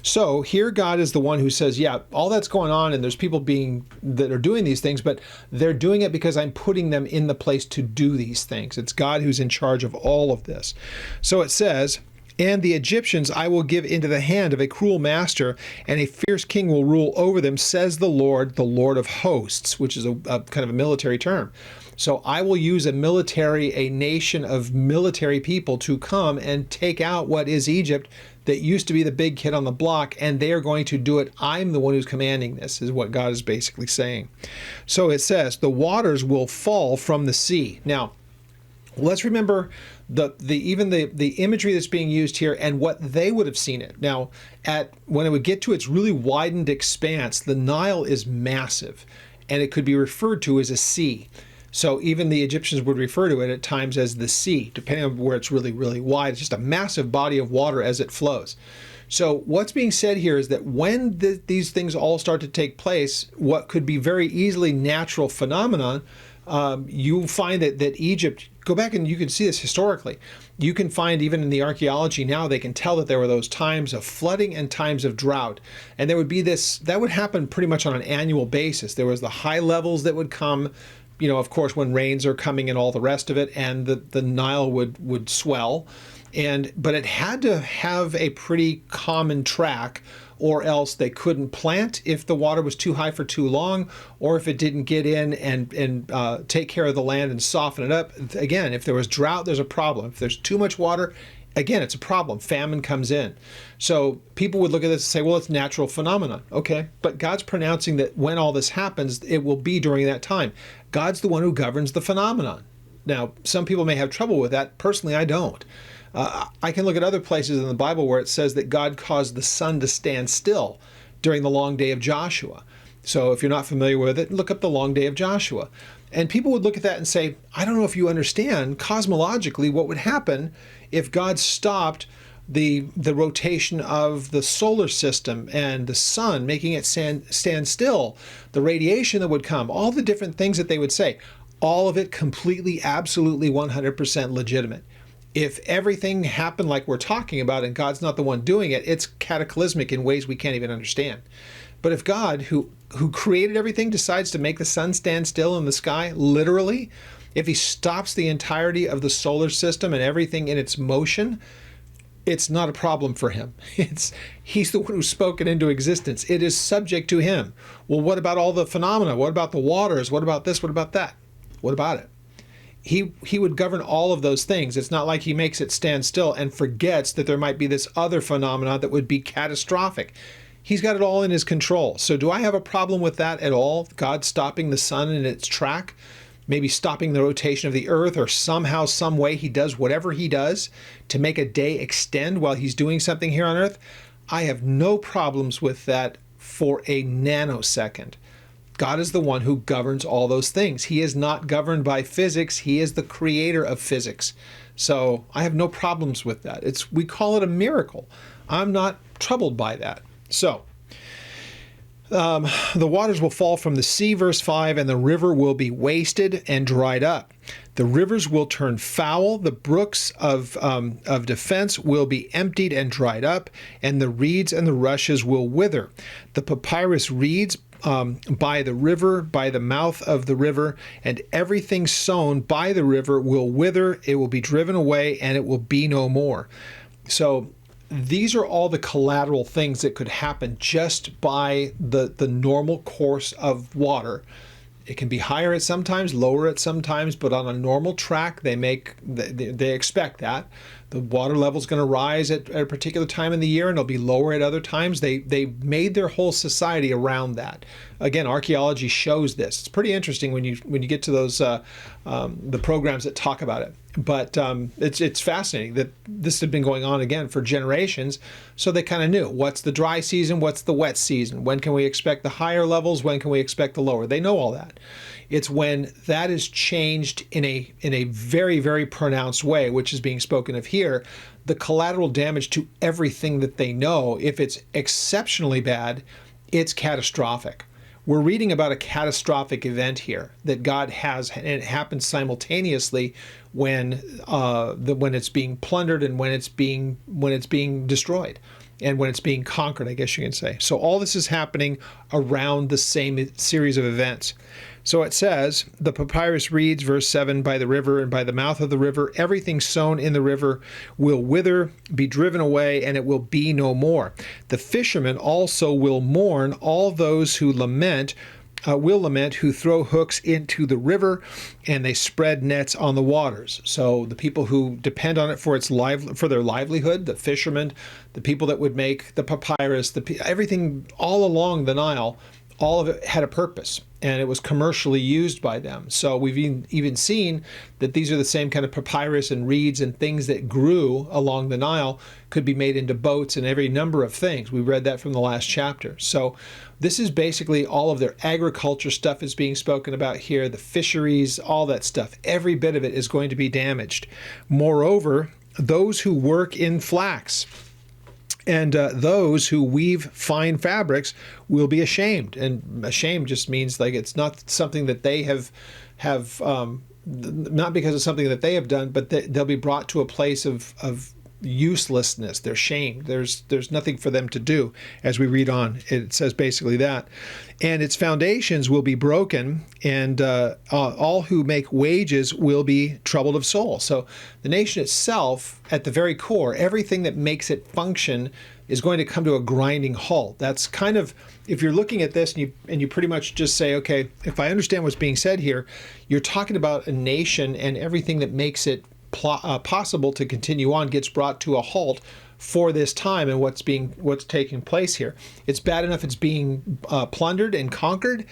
So here God is the one who says, yeah, all that's going on and there's people that are doing these things, but they're doing it because I'm putting them in the place to do these things. It's God who's in charge of all of this. So it says, and the Egyptians I will give into the hand of a cruel master, and a fierce king will rule over them, says the Lord of hosts, which is a kind of a military term. So I will use a nation of military people to come and take out what is Egypt that used to be the big kid on the block, and they are going to do it. I'm the one who's commanding this, is what God is basically saying. So it says, the waters will fall from the sea. Now, let's remember the imagery that's being used here and what they would have seen it. Now, when it would get to its really widened expanse, the Nile is massive, and it could be referred to as a sea. So even the Egyptians would refer to it at times as the sea, depending on where it's really, really wide. It's just a massive body of water as it flows. So what's being said here is that when these things all start to take place, what could be very easily natural phenomenon You find that Egypt, go back and you can see this historically. You can find even in the archaeology now, they can tell that there were those times of flooding and times of drought. And there would be this, that would happen pretty much on an annual basis. There was the high levels that would come, of course, when rains are coming and all the rest of it, and the Nile would swell. But it had to have a pretty common track, or else they couldn't plant if the water was too high for too long, or if it didn't get in and take care of the land and soften it up. Again, if there was drought, there's a problem. If there's too much water, again, it's a problem. Famine comes in. So people would look at this and say, well, it's natural phenomena. Okay, but God's pronouncing that when all this happens, it will be during that time. God's the one who governs the phenomenon. Now, some people may have trouble with that. Personally, I don't. I can look at other places in the Bible where it says that God caused the sun to stand still during the long day of Joshua. So if you're not familiar with it, look up the long day of Joshua. And people would look at that and say, I don't know if you understand cosmologically what would happen if God stopped the rotation of the solar system and the sun, making it stand still, the radiation that would come, all the different things that they would say, all of it completely, absolutely 100% legitimate. If everything happened like we're talking about and God's not the one doing it, it's cataclysmic in ways we can't even understand. But if God, who created everything, decides to make the sun stand still in the sky, literally, if he stops the entirety of the solar system and everything in its motion, it's not a problem for him. He's the one who spoke it into existence. It is subject to him. Well, what about all the phenomena? What about the waters? What about this? What about that? What about it? He would govern all of those things. It's not like he makes it stand still and forgets that there might be this other phenomena that would be catastrophic. He's got it all in his control. So do I have a problem with that at all? God stopping the sun in its track? Maybe stopping the rotation of the earth, or somehow, some way he does whatever he does to make a day extend while he's doing something here on earth? I have no problems with that for a nanosecond. God is the one who governs all those things. He is not governed by physics. He is the creator of physics. So I have no problems with that. We call it a miracle. I'm not troubled by that. So the waters will fall from the sea, verse 5, and the river will be wasted and dried up. The rivers will turn foul. The brooks of defense will be emptied and dried up, and the reeds and the rushes will wither. The papyrus reeds by the river, by the mouth of the river, and everything sown by the river will wither. It will be driven away, and it will be no more. So these are all the collateral things that could happen just by the normal course of water. It can be higher at sometimes, lower at sometimes, but on a normal track, they expect that. The water level is going to rise at a particular time in the year, and it'll be lower at other times. They made their whole society around that. Again, archaeology shows this. It's pretty interesting when you get to those the programs that talk about it. But it's fascinating that this had been going on again for generations. So they kind of knew what's the dry season, what's the wet season, when can we expect the higher levels, when can we expect the lower. They know all that. It's when that is changed in a very, very pronounced way, which is being spoken of here, the collateral damage to everything that they know. If it's exceptionally bad, it's catastrophic. We're reading about a catastrophic event here that God has, and it happens simultaneously when it's being plundered and when it's being destroyed and when it's being conquered, I guess you can say. So all this is happening around the same series of events. So it says, the papyrus reeds, verse 7, by the river and by the mouth of the river, everything sown in the river will wither, be driven away, and it will be no more. The fishermen also will mourn, all those who will lament, who throw hooks into the river, and they spread nets on the waters. So the people who depend on it for their livelihood, the fishermen, the people that would make the papyrus, everything all along the Nile, all of it had a purpose, and it was commercially used by them. So we've even seen that these are the same kind of papyrus and reeds and things that grew along the Nile could be made into boats and every number of things. We read that from the last chapter. So this is basically all of their agriculture stuff is being spoken about here, the fisheries, all that stuff. Every bit of it is going to be damaged. Moreover, those who work in flax and those who weave fine fabrics will be ashamed. And ashamed just means like it's not something that they have have not because of something that they have done, but they'll be brought to a place of uselessness. They're shamed. There's nothing for them to do. As we read on, it says basically that, and its foundations will be broken, and all who make wages will be troubled of soul. So the nation itself, at the very core, everything that makes it function is going to come to a grinding halt. That's kind of, if you're looking at this and you pretty much just say, okay, if I understand what's being said here, you're talking about a nation and everything that makes it possible to continue on gets brought to a halt for this time and what's taking place here. It's bad enough it's being plundered and conquered,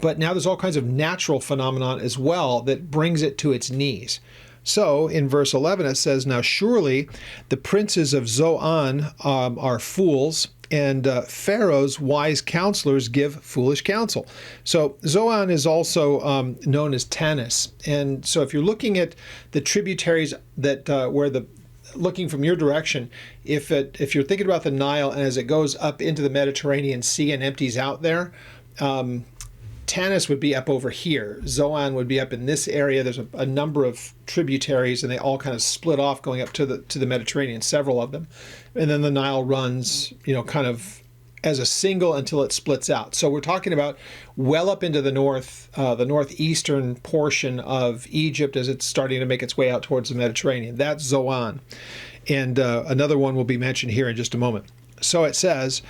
but now there's all kinds of natural phenomenon as well that brings it to its knees. So in verse 11 it says, "Now surely the princes of Zoan are fools, and Pharaoh's wise counselors give foolish counsel." So Zoan is also known as Tanis. And so if you're looking at the tributaries that looking from your direction, if you're thinking about the Nile and as it goes up into the Mediterranean Sea and empties out there, Tanis would be up over here. Zoan would be up in this area. There's a number of tributaries, and they all kind of split off going up to the Mediterranean, several of them. And then the Nile runs, kind of as a single until it splits out. So we're talking about well up into the northeastern portion of Egypt as it's starting to make its way out towards the Mediterranean. That's Zoan. And another one will be mentioned here in just a moment. So it says,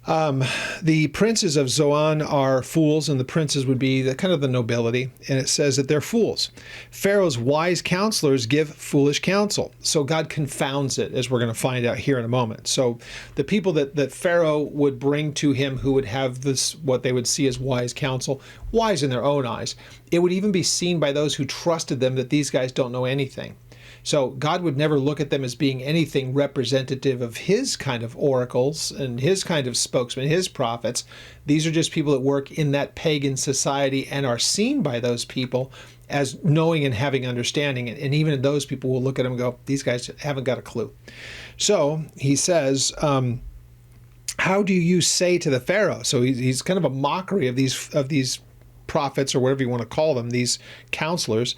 the princes of Zoan are fools, and the princes would be the kind of the nobility, and it says that they're fools. Pharaoh's wise counselors give foolish counsel. So God confounds it, as we're going to find out here in a moment. So the people that Pharaoh would bring to him who would have this, what they would see as wise counsel, wise in their own eyes, it would even be seen by those who trusted them that these guys don't know anything. So God would never look at them as being anything representative of his kind of oracles and his kind of spokesmen, his prophets. These are just people that work in that pagan society and are seen by those people as knowing and having understanding. And even those people will look at them and go, these guys haven't got a clue. So he says, how do you say to the Pharaoh? So he's kind of a mockery of these prophets, or whatever you want to call them, these counselors.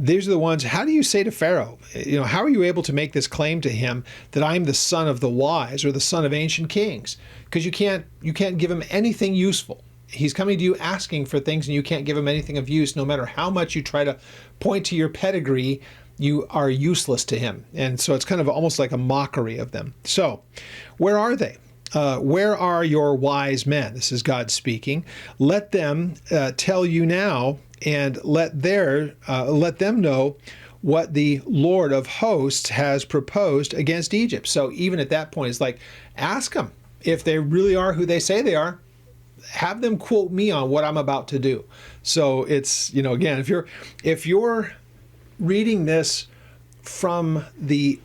These are the ones, how do you say to Pharaoh, how are you able to make this claim to him that I'm the son of the wise or the son of ancient kings? Because you can't give him anything useful. He's coming to you asking for things, and you can't give him anything of use. No matter how much you try to point to your pedigree, you are useless to him. And so it's kind of almost like a mockery of them. So where are they? Where are your wise men? This is God speaking. Let them tell you now, and let them know what the Lord of hosts has proposed against Egypt. So even at that point, it's like, ask them if they really are who they say they are. Have them quote me on what I'm about to do. So it's, again, if you're reading this from the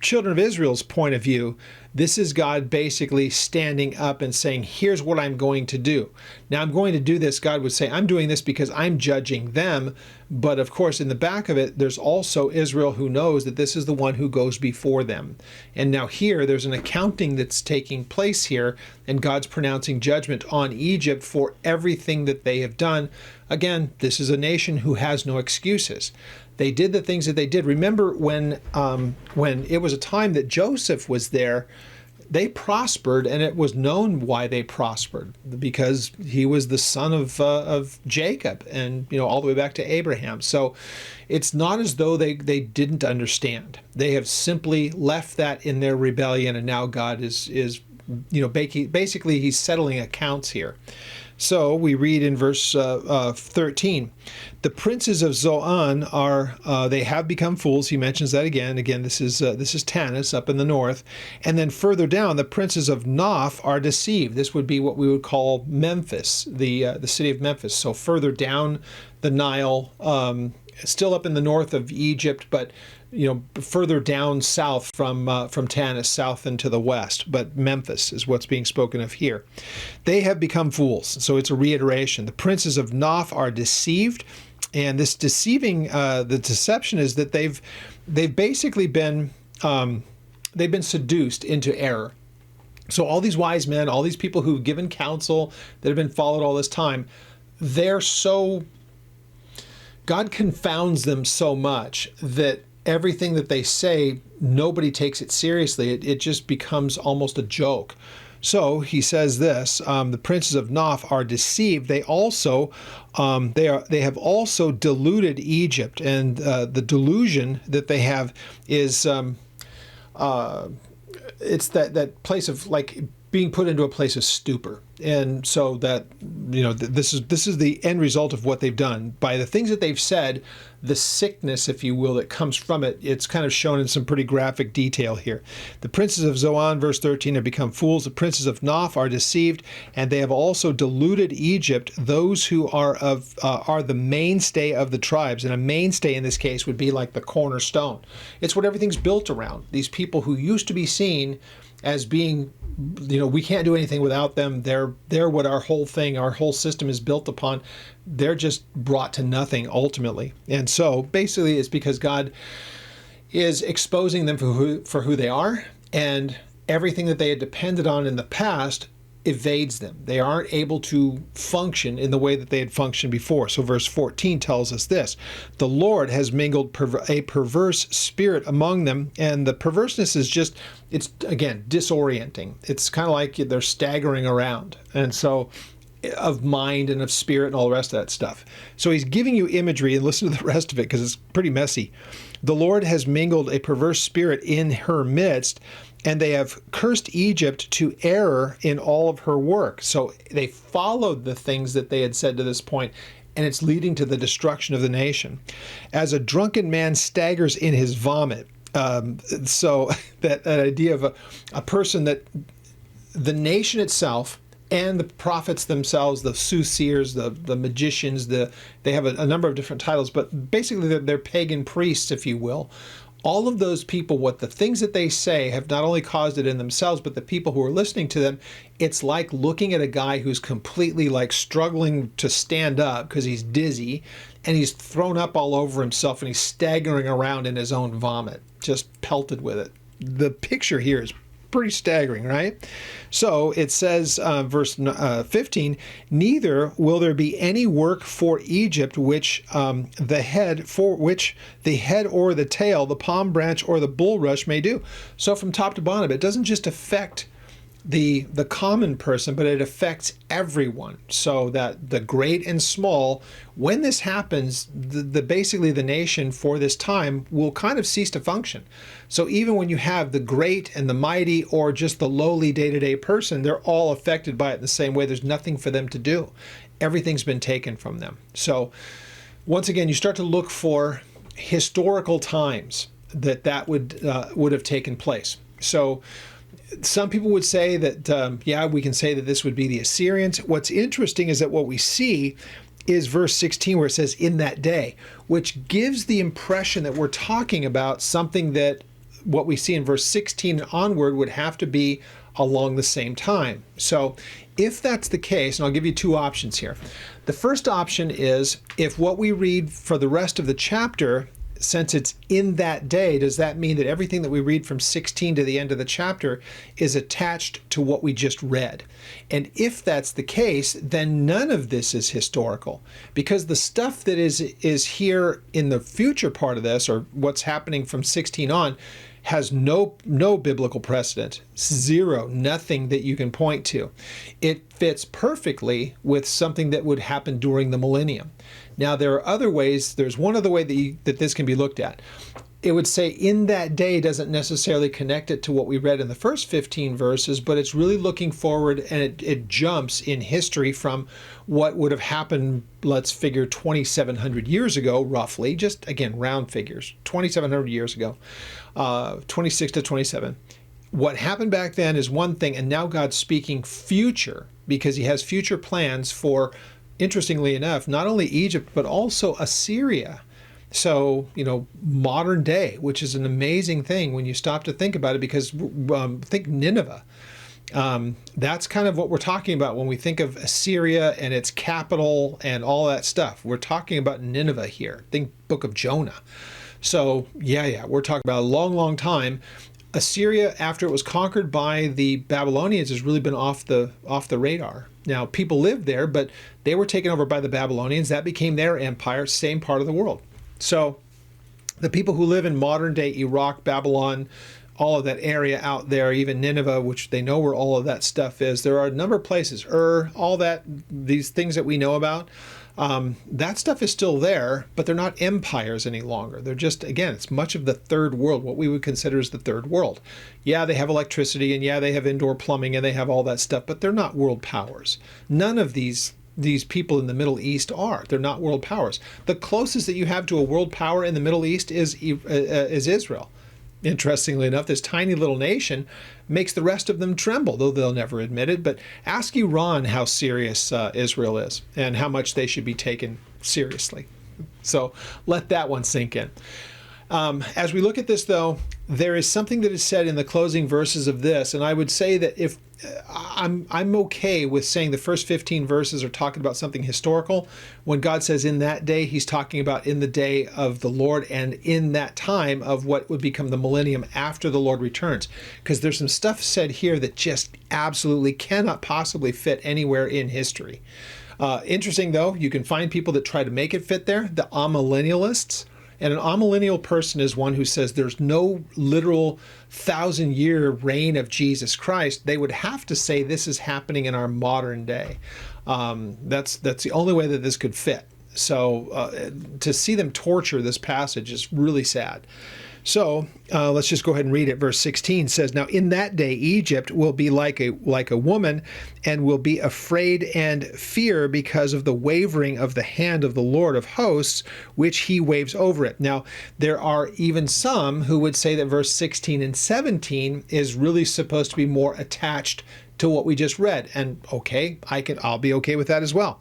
children of Israel's point of view, this is God basically standing up and saying, here's what I'm going to do. Now I'm going to do this. God would say, I'm doing this because I'm judging them. But of course, in the back of it, there's also Israel who knows that this is the one who goes before them. And now here, there's an accounting that's taking place here, and God's pronouncing judgment on Egypt for everything that they have done. Again, this is a nation who has no excuses. They did the things that they did. Remember when it was a time that Joseph was there, they prospered, and it was known why they prospered, because he was the son of Jacob, and all the way back to Abraham. So it's not as though they didn't understand. They have simply left that in their rebellion, and now God is basically he's settling accounts here. So we read in verse 13, the princes of Zoan they have become fools. He mentions that again. Again, this is Tanis up in the north. And then further down, the princes of Noph are deceived. This would be what we would call Memphis, the city of Memphis. So further down the Nile, still up in the north of Egypt, but further down south from Tanis, south and to the west. But Memphis is what's being spoken of here. They have become fools. So it's a reiteration. The princes of Noph are deceived, and this the deception is that they've basically been seduced into error. So all these wise men, all these people who've given counsel that have been followed all this time, they're so, God confounds them so much that everything that they say, nobody takes it seriously. It just becomes almost a joke. So he says this: the princes of Noph are deceived. They also they have also deluded Egypt, and the delusion that they have is it's that place of like being put into a place of stupor. And so that, this is the end result of what they've done. By the things that they've said, the sickness, if you will, that comes from it, it's kind of shown in some pretty graphic detail here. The princes of Zoan, verse 13, have become fools. The princes of Noph are deceived, and they have also deluded Egypt, those who are the mainstay of the tribes. And a mainstay in this case would be like the cornerstone. It's what everything's built around. These people who used to be seen as being, we can't do anything without them. They're what our whole system is built upon. They're just brought to nothing ultimately. And so basically it's because God is exposing them for who they are, and everything that they had depended on in the past evades them. They aren't able to function in the way that they had functioned before. So verse 14 tells us this: the Lord has mingled a perverse spirit among them. And the perverseness is just, it's again disorienting. It's kind of like they're staggering around, and so of mind and of spirit and all the rest of that stuff. So he's giving you imagery, and listen to the rest of it because it's pretty messy. The Lord has mingled a perverse spirit in her midst, and they have cursed Egypt to error in all of her work. So they followed the things that they had said to this point, and it's leading to the destruction of the nation. As a drunken man staggers in his vomit. So that idea of a person that the nation itself and the prophets themselves, the soothsayers, the magicians, they have a number of different titles, but basically they're pagan priests, if you will. All of those people, what the things that they say have not only caused it in themselves, but the people who are listening to them, it's like looking at a guy who's completely like struggling to stand up because he's dizzy, and he's thrown up all over himself, and he's staggering around in his own vomit, just pelted with it. The picture here is pretty staggering, right? So it says, verse 15, neither will there be any work for Egypt which the head or the tail, the palm branch or the bulrush may do. So from top to bottom, it doesn't just affect the common person, but it affects everyone. So that the great and small, when this happens, basically the nation for this time will kind of cease to function. So even when you have the great and the mighty, or just the lowly day-to-day person, they're all affected by it in the same way. There's nothing for them to do. Everything's been taken from them. So once again, you start to look for historical times that would have taken place. So some people would say that, we can say that this would be the Assyrians. What's interesting is that what we see is verse 16, where it says, in that day, which gives the impression that we're talking about something that what we see in verse 16 onward would have to be along the same time. So if that's the case, and I'll give you two options here. The first option is, if what we read for the rest of the chapter, since it's in that day, does that mean that everything that we read from 16 to the end of the chapter is attached to what we just read? And if that's the case, then none of this is historical, because the stuff that is here in the future part of this, or what's happening from 16 on, has no biblical precedent, zero, nothing that you can point to. It fits perfectly with something that would happen during the millennium. Now, there are other ways. There's one other way that this can be looked at. It would say in that day doesn't necessarily connect it to what we read in the first 15 verses, but it's really looking forward, and it jumps in history from what would have happened, let's figure 2,700 years ago, roughly, just again, round figures, 2,700 years ago, 26 to 27. What happened back then is one thing, and now God's speaking future, because he has future plans for, interestingly enough, not only Egypt, but also Assyria. So, modern day, which is an amazing thing when you stop to think about it, because think Nineveh. That's kind of what we're talking about when we think of Assyria and its capital and all that stuff. We're talking about Nineveh here. Think Book of Jonah. So, we're talking about a long, long time. Assyria, after it was conquered by the Babylonians, has really been off the radar. Now, people lived there, but they were taken over by the Babylonians. That became their empire, same part of the world. So the people who live in modern day Iraq, Babylon, all of that area out there, even Nineveh, which they know where all of that stuff is. There are a number of places, all that, these things that we know about. That stuff is still there, but they're not empires any longer. They're just, again, it's much of the third world, what we would consider as the third world. Yeah, they have electricity, and yeah, they have indoor plumbing, and they have all that stuff, but they're not world powers. None of these people in the Middle East are. They're not world powers. The closest that you have to a world power in the Middle East is Israel. Interestingly enough, this tiny little nation makes the rest of them tremble, though they'll never admit it. But ask Iran how serious Israel is and how much they should be taken seriously. So let that one sink in. As we look at this, though, there is something that is said in the closing verses of this, and I would say that if I'm okay with saying the first 15 verses are talking about something historical. When God says in that day, he's talking about in the day of the Lord and in that time of what would become the millennium after the Lord returns. Because there's some stuff said here that just absolutely cannot possibly fit anywhere in history. Interesting, though, you can find people that try to make it fit there, the amillennialists. And an amillennial person is one who says there's no literal 1,000-year reign of Jesus Christ. They would have to say this is happening in our modern day. That's the only way that this could fit. So to see them torture this passage is really sad. So let's just go ahead and read it. Verse 16 says, "Now in that day Egypt will be like a woman, and will be afraid and fear because of the wavering of the hand of the Lord of hosts, which he waves over it." Now there are even some who would say that verse 16 and 17 is really supposed to be more attached to what we just read. And okay, I'll be okay with that as well.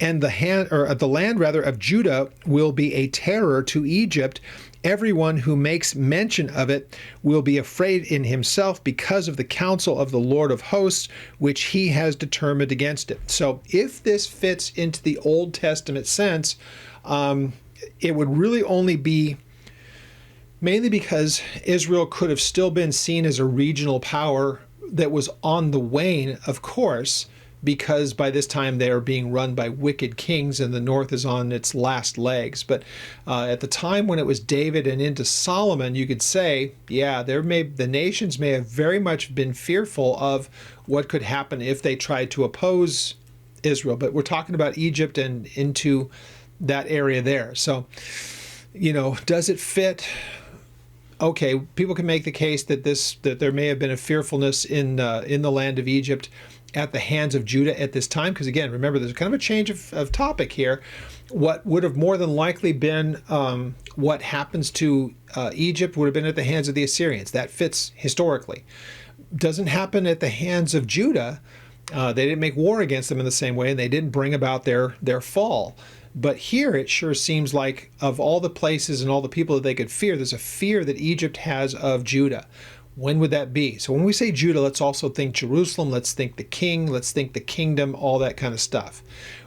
"And the land of Judah will be a terror to Egypt. Everyone who makes mention of it will be afraid in himself because of the counsel of the Lord of hosts, which he has determined against it." So if this fits into the Old Testament sense, it would really only be mainly because Israel could have still been seen as a regional power that was on the wane, of course, because by this time they are being run by wicked kings and the north is on its last legs. But at the time when it was David and into Solomon, you could say, yeah, the nations may have very much been fearful of what could happen if they tried to oppose Israel. But we're talking about Egypt and into that area there. So, does it fit? Okay, people can make the case that there may have been a fearfulness in the land of Egypt at the hands of Judah at this time, because again, remember, there's kind of a change of topic here. What would have more than likely been what happens to Egypt would have been at the hands of the Assyrians. That fits historically. Doesn't happen at the hands of Judah. They didn't make war against them in the same way, and they didn't bring about their fall. But here it sure seems like of all the places and all the people that they could fear, there's a fear that Egypt has of Judah. When would that be? So when we say Judah, let's also think Jerusalem, let's think the king, let's think the kingdom, all that kind of stuff.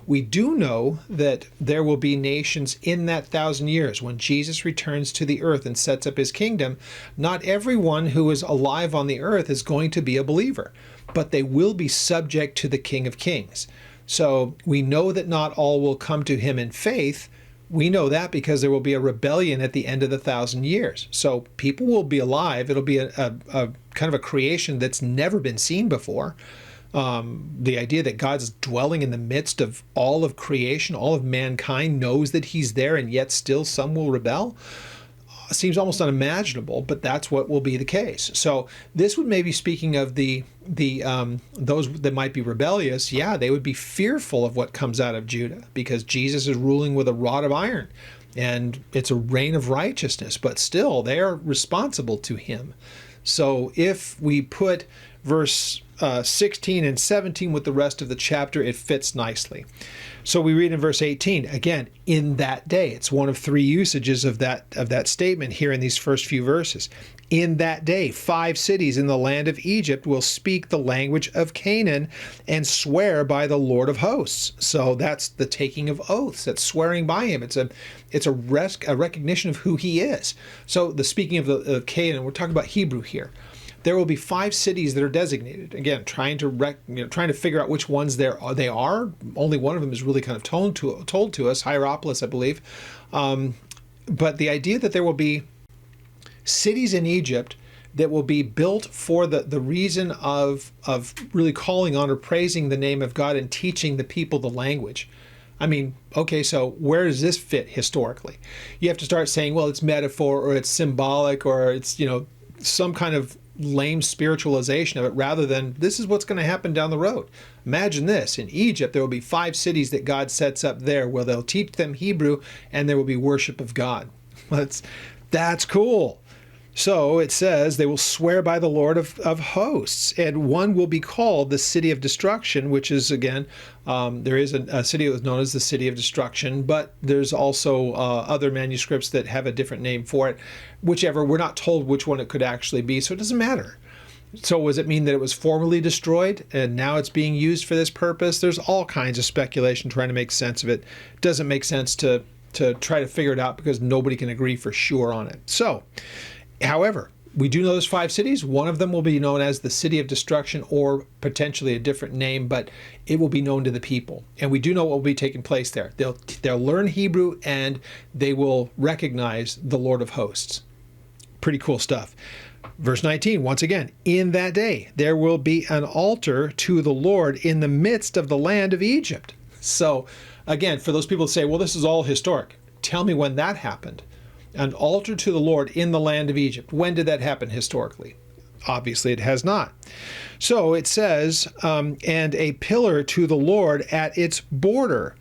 We do know that there will be nations in that 1,000 years when Jesus returns to the earth and sets up his kingdom. Not everyone who is alive on the earth is going to be a believer, but they will be subject to the King of Kings. So we know that not all will come to him in faith. We know that because there will be a rebellion at the end of the 1,000 years. So people will be alive. It'll be a kind of a creation that's never been seen before. The idea that God's dwelling in the midst of all of creation, all of mankind, knows that he's there, and yet still some will rebel, seems almost unimaginable, but that's what will be the case. So this would maybe, speaking of those that might be rebellious, yeah, they would be fearful of what comes out of Judah because Jesus is ruling with a rod of iron and it's a reign of righteousness, but still they are responsible to him. So if we put verse 16 and 17 with the rest of the chapter, it fits nicely. So we read in verse 18, again, in that day. It's one of three usages of that statement here in these first few verses. In that day, 5 cities in the land of Egypt will speak the language of Canaan and swear by the Lord of hosts. So that's the taking of oaths. That's swearing by him. It's a recognition of who he is. So the speaking of Canaan, we're talking about Hebrew here. there will be 5 cities that are designated. Again, trying to figure out which ones they are. Only one of them is really kind of told to us, Hierapolis, I believe. But the idea that there will be cities in Egypt that will be built for the reason of really calling on or praising the name of God and teaching the people the language. I mean, okay, so where does this fit historically? You have to start saying, well, it's metaphor or it's symbolic or it's, some kind of lame spiritualization of it rather than this is what's going to happen down the road. Imagine this. In Egypt, there will be 5 cities that God sets up there where they'll teach them Hebrew and there will be worship of God. That's cool. So it says they will swear by the Lord of hosts, and one will be called the city of destruction, which is, again, there is a city that was known as the city of destruction, but there's also other manuscripts that have a different name for it. Whichever, we're not told which one it could actually be, so it doesn't matter. So does it mean that it was formerly destroyed and now it's being used for this purpose? There's all kinds of speculation trying to make sense of it. It doesn't make sense to try to figure it out because nobody can agree for sure on it. So, however, we do know there's 5 cities. One of them will be known as the city of destruction or potentially a different name, but it will be known to the people. And we do know what will be taking place there. They'll learn Hebrew and they will recognize the Lord of hosts. Pretty cool stuff. Verse 19, once again, in that day there will be an altar to the Lord in the midst of the land of Egypt. So again, for those people who say, well, this is all historic, tell me when that happened. An altar to the Lord in the land of Egypt. When did that happen historically? Obviously, it has not. So it says, and a pillar to the Lord at its border,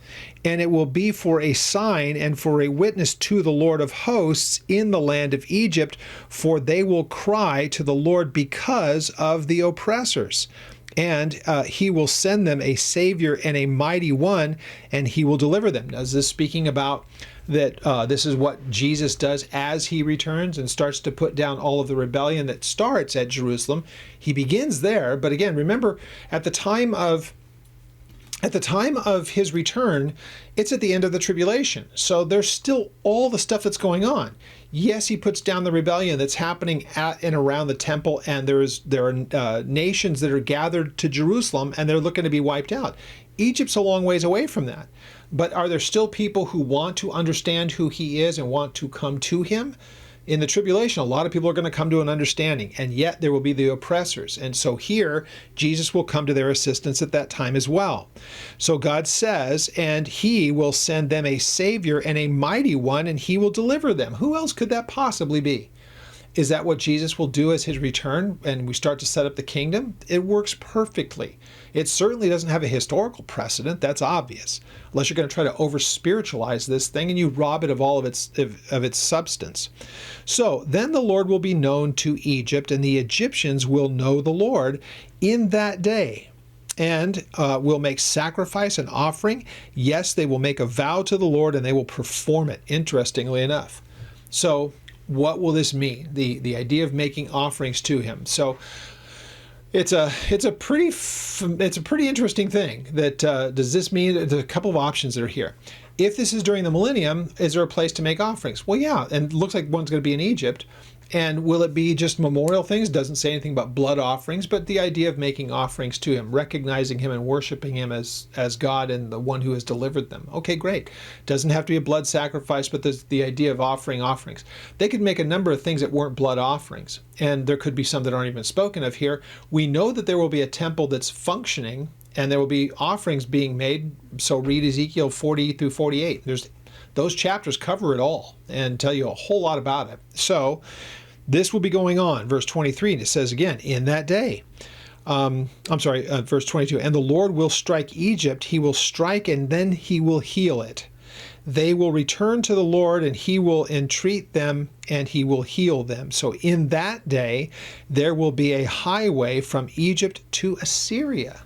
and it will be for a sign and for a witness to the Lord of hosts in the land of Egypt, for they will cry to the Lord because of the oppressors. And he will send them a Savior and a mighty one, and he will deliver them. Now, is this speaking about that this is what Jesus does as he returns and starts to put down all of the rebellion that starts at Jerusalem? He begins there, but again, remember, at the time of his return, it's at the end of the tribulation. So there's still all the stuff that's going on. Yes, he puts down the rebellion that's happening at and around the temple, and there are nations that are gathered to Jerusalem, and they're looking to be wiped out. Egypt's a long ways away from that. But are there still people who want to understand who he is and want to come to him? In the tribulation, a lot of people are going to come to an understanding, and yet there will be the oppressors. And so here, Jesus will come to their assistance at that time as well. So God says, and he will send them a Savior and a mighty one, and he will deliver them. Who else could that possibly be? Is that what Jesus will do as his return and we start to set up the kingdom? It works perfectly. It certainly doesn't have a historical precedent. That's obvious. Unless you're going to try to over-spiritualize this thing and you rob it of all of its substance. So then the Lord will be known to Egypt, and the Egyptians will know the Lord in that day, and will make sacrifice and offering. Yes, they will make a vow to the Lord, and they will perform it, interestingly enough. So what will this mean? The idea of making offerings to him. So it's a pretty interesting thing. That does this mean there's a couple of options that are here? If this is during the millennium, is there a place to make offerings? Well, yeah, and it looks like one's going to be in Egypt. And will it be just memorial things? Doesn't say anything about blood offerings, but the idea of making offerings to him, recognizing him and worshiping him as God and the one who has delivered them. Okay, great. Doesn't have to be a blood sacrifice, but there's the idea of offering offerings. They could make a number of things that weren't blood offerings, and there could be some that aren't even spoken of here. We know that there will be a temple that's functioning, and there will be offerings being made. So read Ezekiel 40 through 48. Those chapters cover it all and tell you a whole lot about it. So this will be going on. Verse 23, and it says again, in that day. Verse 22, and the Lord will strike Egypt. He will strike, and then he will heal it. They will return to the Lord, and he will entreat them, and he will heal them. So in that day, there will be a highway from Egypt to Assyria.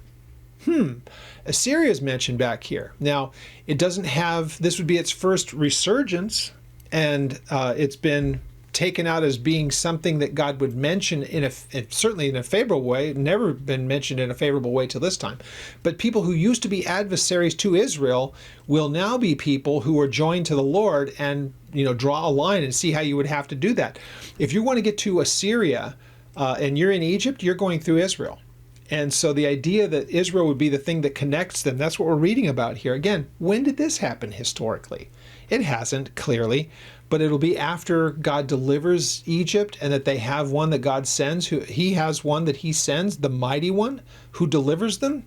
Assyria is mentioned back here. Now, it doesn't have, this would be its first resurgence, and it's been taken out as being something that God would mention certainly in a favorable way. Never been mentioned in a favorable way till this time. But people who used to be adversaries to Israel will now be people who are joined to the Lord, and draw a line and see how you would have to do that. If you want to get to Assyria, and you're in Egypt, you're going through Israel. And so the idea that Israel would be the thing that connects them, that's what we're reading about here. Again, when did this happen historically? It hasn't, clearly, but it'll be after God delivers Egypt and that they have one that God sends. He has one that he sends, the mighty one who delivers them.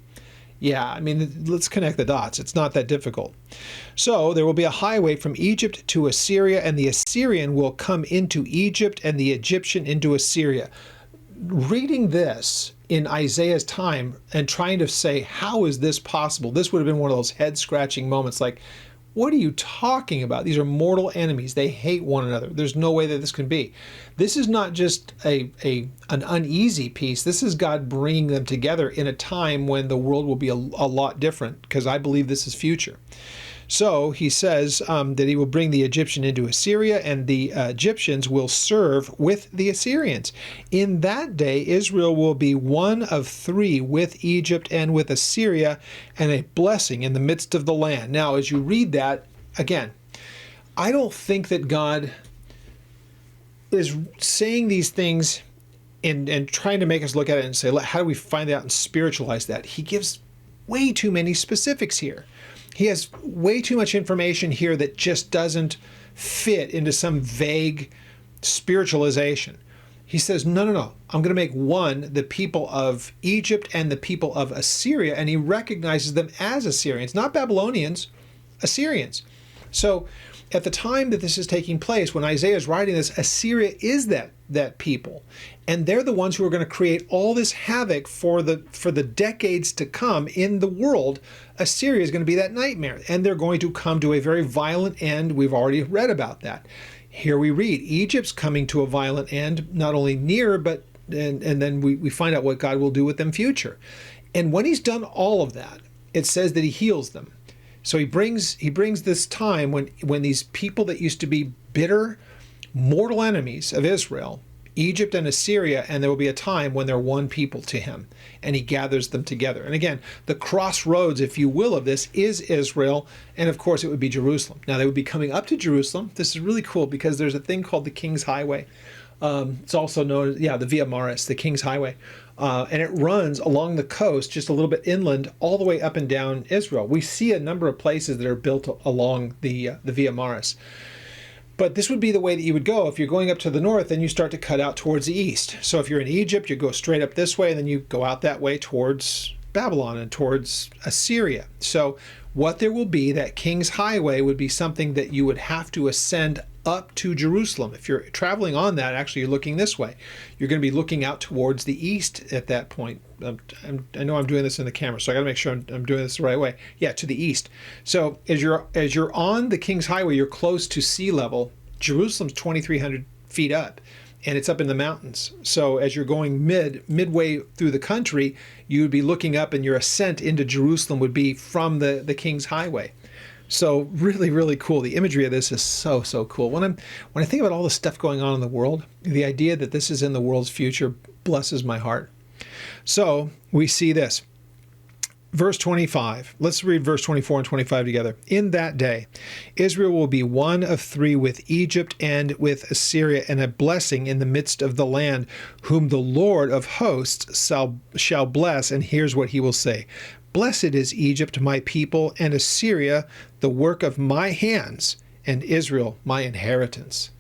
Yeah, I mean, let's connect the dots. It's not that difficult. So there will be a highway from Egypt to Assyria, and the Assyrian will come into Egypt and the Egyptian into Assyria. Reading this in Isaiah's time and trying to say, how is this possible? This would have been one of those head-scratching moments like, what are you talking about? These are mortal enemies. They hate one another. There's no way that this can be. This is not just an uneasy peace. This is God bringing them together in a time when the world will be a lot different, because I believe this is future. So he says that he will bring the Egyptian into Assyria, and the Egyptians will serve with the Assyrians. In that day, Israel will be one of three with Egypt and with Assyria, and a blessing in the midst of the land. Now, as you read that, again, I don't think that God is saying these things and trying to make us look at it and say, how do we find out and spiritualize that? He gives way too many specifics here. He has way too much information here that just doesn't fit into some vague spiritualization. He says, no, I'm going to make one the people of Egypt and the people of Assyria, and he recognizes them as Assyrians, not Babylonians, Assyrians. So at the time that this is taking place, when Isaiah is writing this, Assyria is that people. And they're the ones who are going to create all this havoc for the decades to come in the world. Assyria is going to be that nightmare, and they're going to come to a very violent end. We've already read about that. Here we read, Egypt's coming to a violent end, not only near, but and then we find out what God will do with them future. And when he's done all of that, it says that he heals them. So he brings this time when these people that used to be bitter, mortal enemies of Israel, Egypt and Assyria, and there will be a time when they're one people to him, and he gathers them together. And again, the crossroads, if you will, of this is Israel, and of course it would be Jerusalem. Now they would be coming up to Jerusalem. This is really cool because there's a thing called the King's Highway. It's also known as, the Via Maris, the King's Highway. And it runs along the coast, just a little bit inland, all the way up and down Israel. We see a number of places that are built along the Via Maris. But this would be the way that you would go. If you're going up to the north, then you start to cut out towards the east. So if you're in Egypt, you go straight up this way, and then you go out that way towards Babylon and towards Assyria. So what there will be, that King's Highway would be something that you would have to ascend up to Jerusalem. If you're traveling on that, actually you're looking this way. You're going to be looking out towards the east at that point. I know I'm doing this in the camera, so I got to make sure I'm doing this the right way. Yeah, to the east. So as you're on the King's Highway, you're close to sea level. Jerusalem's 2,300 feet up, and it's up in the mountains. So as you're going midway through the country, you would be looking up, and your ascent into Jerusalem would be from the King's Highway. So really, really cool. The imagery of this is so cool. When I think about all the stuff going on in the world, the idea that this is in the world's future blesses my heart. So we see this. Verse 25. Let's read verse 24 and 25 together. In that day, Israel will be one of three with Egypt and with Assyria, and a blessing in the midst of the land, whom the Lord of hosts shall bless. And here's what he will say. Blessed is Egypt, my people, and Assyria, the work of my hands, and Israel, my inheritance.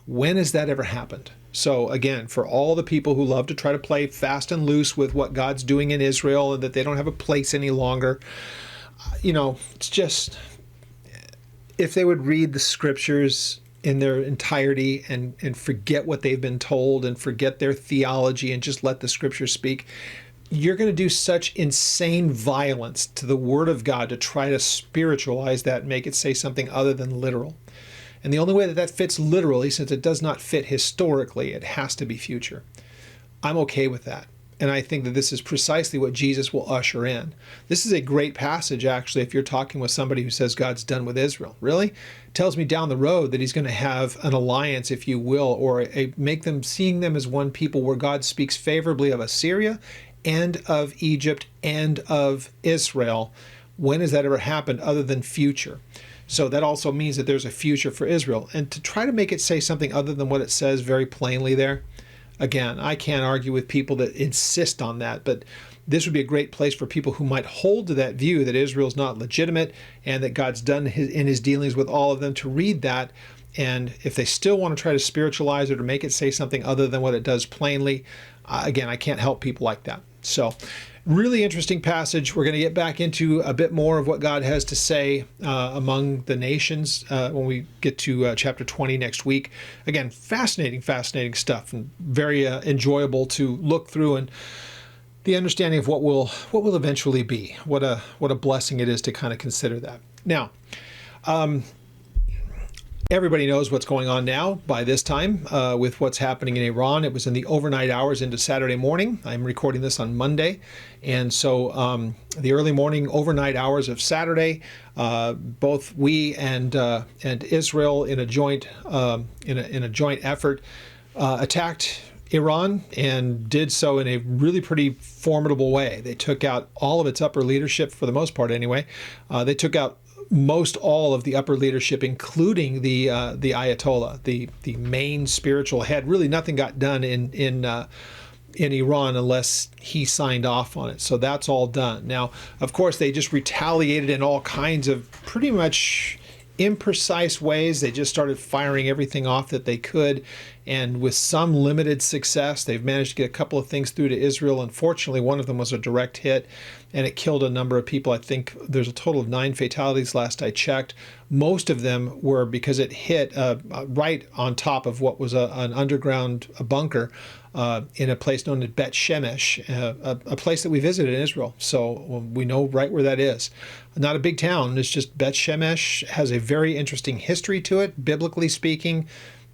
When has that ever happened? So again, for all the people who love to try to play fast and loose with what God's doing in Israel and that they don't have a place any longer, it's just, if they would read the scriptures in their entirety and forget what they've been told and forget their theology and just let the scriptures speak, you're going to do such insane violence to the Word of God to try to spiritualize that and make it say something other than literal. And the only way that fits literally, since it does not fit historically, it has to be future. I'm okay with that. And I think that this is precisely what Jesus will usher in. This is a great passage, actually, if you're talking with somebody who says God's done with Israel. Really? It tells me down the road that he's going to have an alliance, if you will, or make them, seeing them as one people, where God speaks favorably of Assyria and of Egypt and of Israel. When has that ever happened other than future? So that also means that there's a future for Israel. And to try to make it say something other than what it says very plainly there, Again, I can't argue with people that insist on that, but this would be a great place for people who might hold to that view that Israel's not legitimate and that God's done in his dealings with all of them, to read that. And if they still want to try to spiritualize it or make it say something other than what it does plainly, again, I can't help people like that. So really interesting passage. We're going to get back into a bit more of what God has to say among the nations when we get to chapter 20 next week. Again, fascinating stuff, and very enjoyable to look through, and the understanding of what will eventually be. What a blessing it is to kind of consider that. Now, everybody knows what's going on now by this time with what's happening in Iran. It was in the overnight hours into Saturday morning. I'm recording this on Monday. And so the early morning, overnight hours of Saturday, both we and Israel in a joint effort attacked Iran, and did so in a really pretty formidable way. They took out all of its upper leadership, for the most part anyway. They took out most all of the upper leadership, including the Ayatollah, the main spiritual head. Really, nothing got done in Iran unless he signed off on it. So that's all done. Now, of course, they just retaliated in all kinds of pretty much imprecise ways. They just started firing everything off that they could, and with some limited success, they've managed to get a couple of things through to Israel. Unfortunately, one of them was a direct hit, and it killed a number of people. I think there's a total of 9 fatalities last I checked. Most of them were because it hit right on top of what was an underground bunker in a place known as Bet Shemesh, a place that we visited in Israel. So we know right where that is. Not a big town. It's just Bet Shemesh has a very interesting history to it, biblically speaking.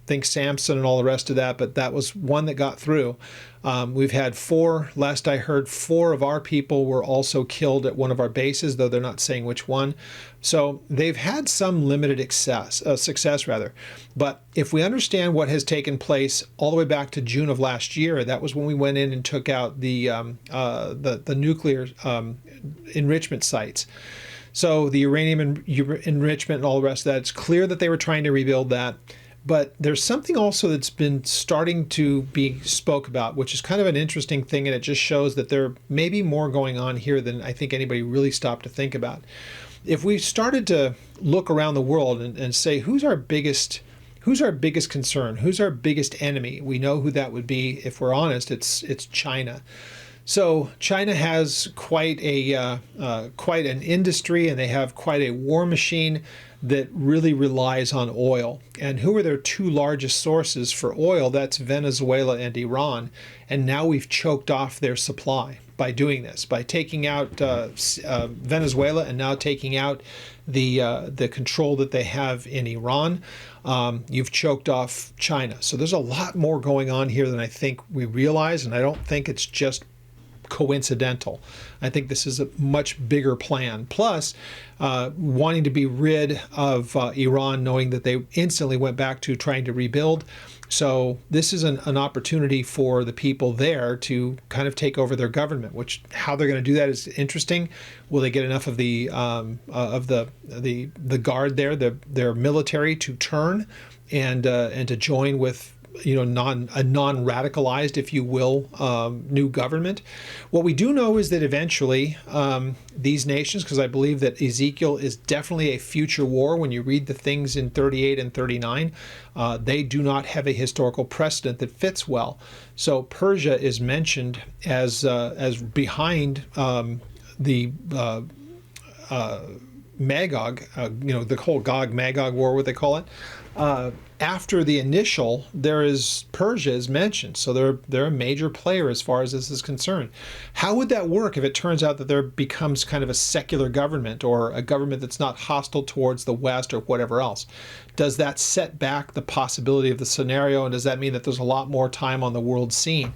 Think Samson and all the rest of that, but that was one that got through. We've had 4, last I heard, 4 of our people were also killed at one of our bases, though they're not saying which one. So they've had some limited success. But if we understand what has taken place all the way back to June of last year, that was when we went in and took out the nuclear enrichment sites. So the uranium enrichment and all the rest of that, it's clear that they were trying to rebuild that. But there's something also that's been starting to be spoke about, which is kind of an interesting thing, and it just shows that there may be more going on here than I think anybody really stopped to think about. If we started to look around the world and say, who's our biggest concern? Who's our biggest enemy? We know who that would be. If we're honest, it's China. So China has quite an industry, and they have quite a war machine that really relies on oil. And who are their 2 largest sources for oil? That's Venezuela and Iran. And now we've choked off their supply by doing this, by taking out Venezuela and now taking out the control that they have in Iran. You've choked off China. So there's a lot more going on here than I think we realize, and I don't think it's just coincidental. I think this is a much bigger plan. Plus, wanting to be rid of Iran, knowing that they instantly went back to trying to rebuild. So this is an opportunity for the people there to kind of take over their government. Which, how they're going to do that is interesting. Will they get enough of the guard there, their military, to turn and to join with a non-radicalized, if you will, new government? What we do know is that eventually these nations, because I believe that Ezekiel is definitely a future war. When you read the things in 38 and 39, they do not have a historical precedent that fits well. So Persia is mentioned as behind the Magog, the whole Gog-Magog war, what they call it. After the initial, Persia is mentioned, so they're a major player as far as this is concerned. How would that work if it turns out that there becomes kind of a secular government, or a government that's not hostile towards the West or whatever else? Does that set back the possibility of the scenario, and does that mean that there's a lot more time on the world scene?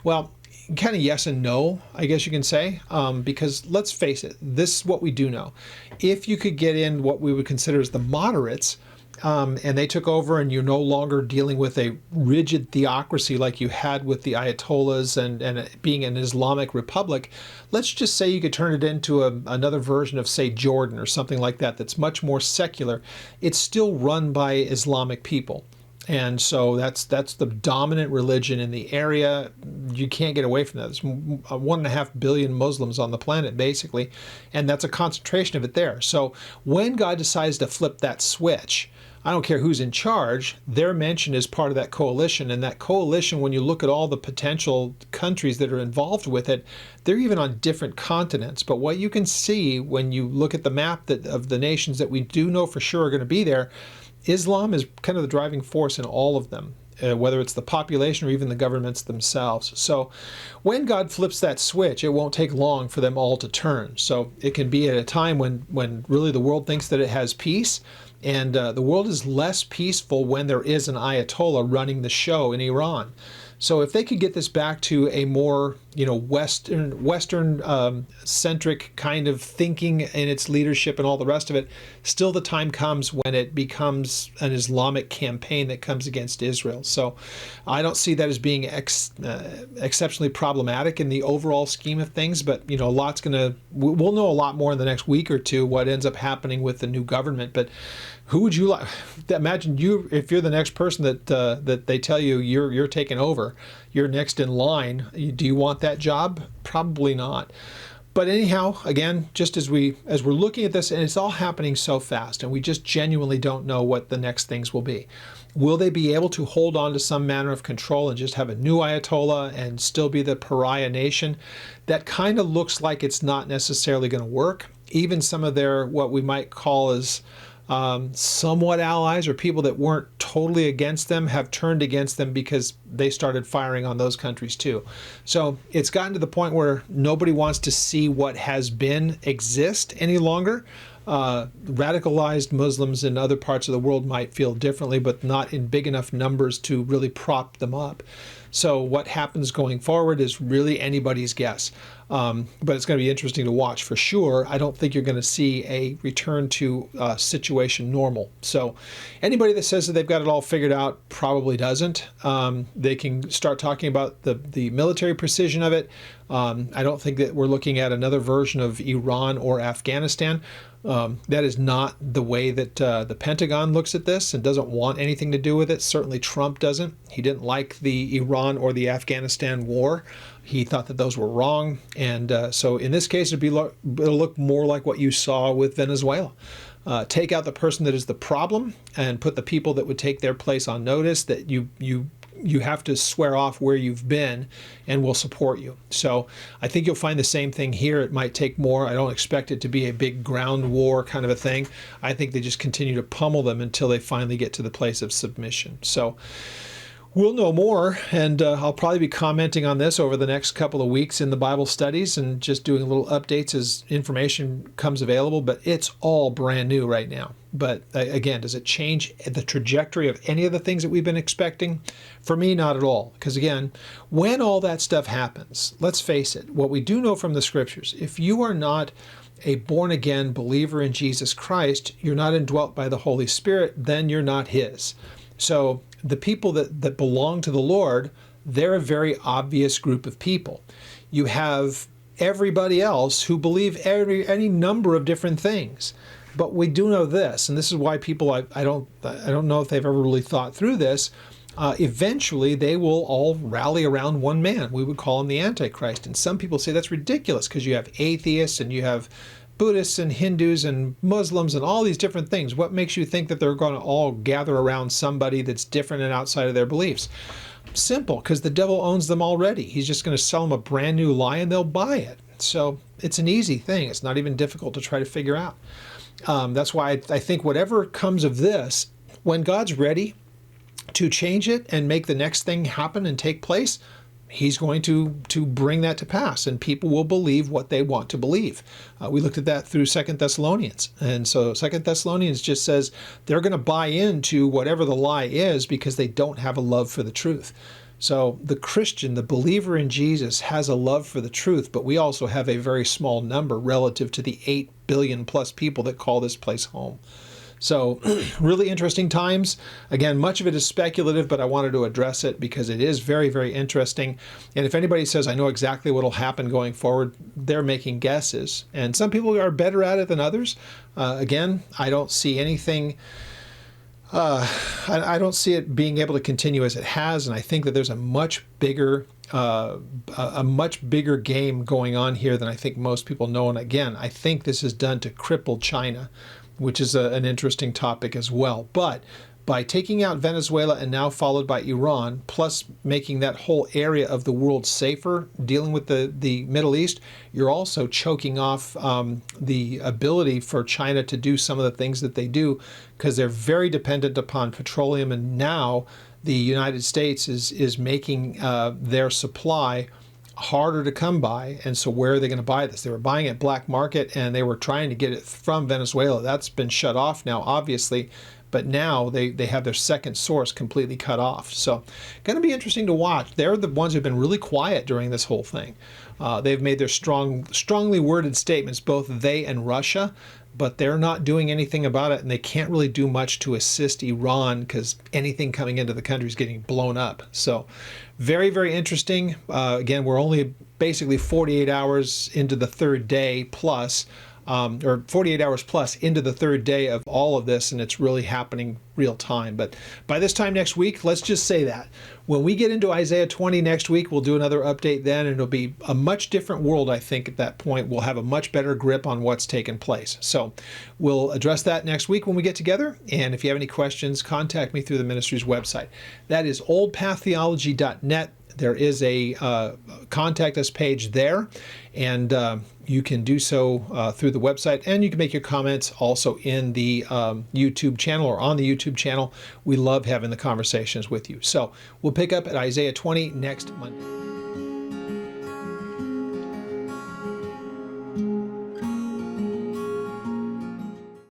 Well, kind of yes and no, I guess you can say, because let's face it, this is what we do know. If you could get in what we would consider as the moderates, and they took over, and you're no longer dealing with a rigid theocracy like you had with the Ayatollahs and it being an Islamic republic. Let's just say you could turn it into another version of, say, Jordan or something like that, that's much more secular. It's still run by Islamic people. And so that's the dominant religion in the area. You can't get away from that. There's 1.5 billion Muslims on the planet, basically, and that's a concentration of it there. So when God decides to flip that switch, I don't care who's in charge, they're mentioned as part of that coalition. And that coalition, when you look at all the potential countries that are involved with it, they're even on different continents. But what you can see when you look at the map of the nations that we do know for sure are going to be there, Islam is kind of the driving force in all of them, whether it's the population or even the governments themselves. So when God flips that switch, it won't take long for them all to turn. So it can be at a time when really the world thinks that it has peace, and the world is less peaceful when there is an Ayatollah running the show in Iran. So if they could get this back to a more, Western centric kind of thinking in its leadership and all the rest of it, still the time comes when it becomes an Islamic campaign that comes against Israel. So I don't see that as being exceptionally problematic in the overall scheme of things, but we'll know a lot more in the next week or two what ends up happening with the new government. But who would you like? Imagine if you're the next person that they tell you you're taking over, you're next in line. Do you want that job? Probably not. But anyhow, again, just as we're looking at this, and it's all happening so fast, and we just genuinely don't know what the next things will be. Will they be able to hold on to some manner of control and just have a new Ayatollah and still be the pariah nation? That kind of looks like it's not necessarily going to work. Even some of their, what we might call as somewhat allies or people that weren't totally against them have turned against them because they started firing on those countries too. So it's gotten to the point where nobody wants to see what has been exist any longer. Radicalized Muslims in other parts of the world might feel differently, but not in big enough numbers to really prop them up. So what happens going forward is really anybody's guess. But it's going to be interesting to watch for sure. I don't think you're going to see a return to situation normal. So anybody that says that they've got it all figured out probably doesn't. They can start talking about the military precision of it. I don't think that we're looking at another version of Iran or Afghanistan. That is not the way that the Pentagon looks at this and doesn't want anything to do with it. Certainly Trump doesn't. He didn't like the Iran or the Afghanistan war. He thought that those were wrong. And so in this case, it'll look more like what you saw with Venezuela. Take out the person that is the problem and put the people that would take their place on notice that you have to swear off where you've been and we'll support you. So I think you'll find the same thing here. It might take more. I don't expect it to be a big ground war kind of a thing. I think they just continue to pummel them until they finally get to the place of submission. So we'll know more, and I'll probably be commenting on this over the next couple of weeks in the Bible studies and just doing little updates as information comes available, but it's all brand new right now. But again, does it change the trajectory of any of the things that we've been expecting? For me, not at all. Because again, when all that stuff happens, let's face it, what we do know from the scriptures, if you are not a born-again believer in Jesus Christ, you're not indwelt by the Holy Spirit, then you're not his. So the people that belong to the Lord, they're a very obvious group of people. You have everybody else who believe any number of different things. But we do know this, and this is why people, I don't know if they've ever really thought through this. Eventually, they will all rally around one man. We would call him the Antichrist. And some people say that's ridiculous because you have atheists and you have Buddhists and Hindus and Muslims and all these different things. What makes you think that they're going to all gather around somebody that's different and outside of their beliefs? Simple, because the devil owns them already. He's just going to sell them a brand new lie and they'll buy it. So it's an easy thing. It's not even difficult to try to figure out. That's why I think whatever comes of this, when God's ready to change it and make the next thing happen and take place, he's going to bring that to pass, and people will believe what they want to believe. We looked at that through 2 Thessalonians. And so 2 Thessalonians just says they're going to buy into whatever the lie is because they don't have a love for the truth. So the Christian, the believer in Jesus, has a love for the truth, but we also have a very small number relative to the 8 billion plus people that call this place home. So really interesting times. Again, much of it is speculative, but I wanted to address it because it is very, very interesting. And if anybody says, I know exactly what will happen going forward, they're making guesses. And some people are better at it than others. Again, I don't see anything I don't see it being able to continue as it has, and I think that there's a much bigger game going on here than I think most people know. And again, I think this is done to cripple China, which is an interesting topic as well. But by taking out Venezuela and now followed by Iran, plus making that whole area of the world safer, dealing with the Middle East, you're also choking off the ability for China to do some of the things that they do, because they're very dependent upon petroleum. And now the United States is making their supply harder to come by. And so where are they going to buy this? They were buying it black market, and they were trying to get it from Venezuela. That's been shut off now, obviously. But now they have their second source completely cut off. So going to be interesting to watch. They're the ones who've been really quiet during this whole thing. They've made their strongly worded statements, both they and Russia, but they're not doing anything about it, and they can't really do much to assist Iran because anything coming into the country is getting blown up. So very, very interesting. Again, we're only basically 48 hours into the third day plus, or 48 hours plus into the third day of all of this, and it's really happening real time. But by this time next week, let's just say that when we get into Isaiah 20 next week, we'll do another update then, and it'll be a much different world. I think at that point we'll have a much better grip on what's taken place. So we'll address that next week when we get together. And if you have any questions, contact me through the ministry's website. That is oldpaththeology.net. There is a contact us page there, and you can do so through the website, and you can make your comments also in the YouTube channel or on the YouTube channel. We love having the conversations with you. So we'll pick up at Isaiah 20 next Monday.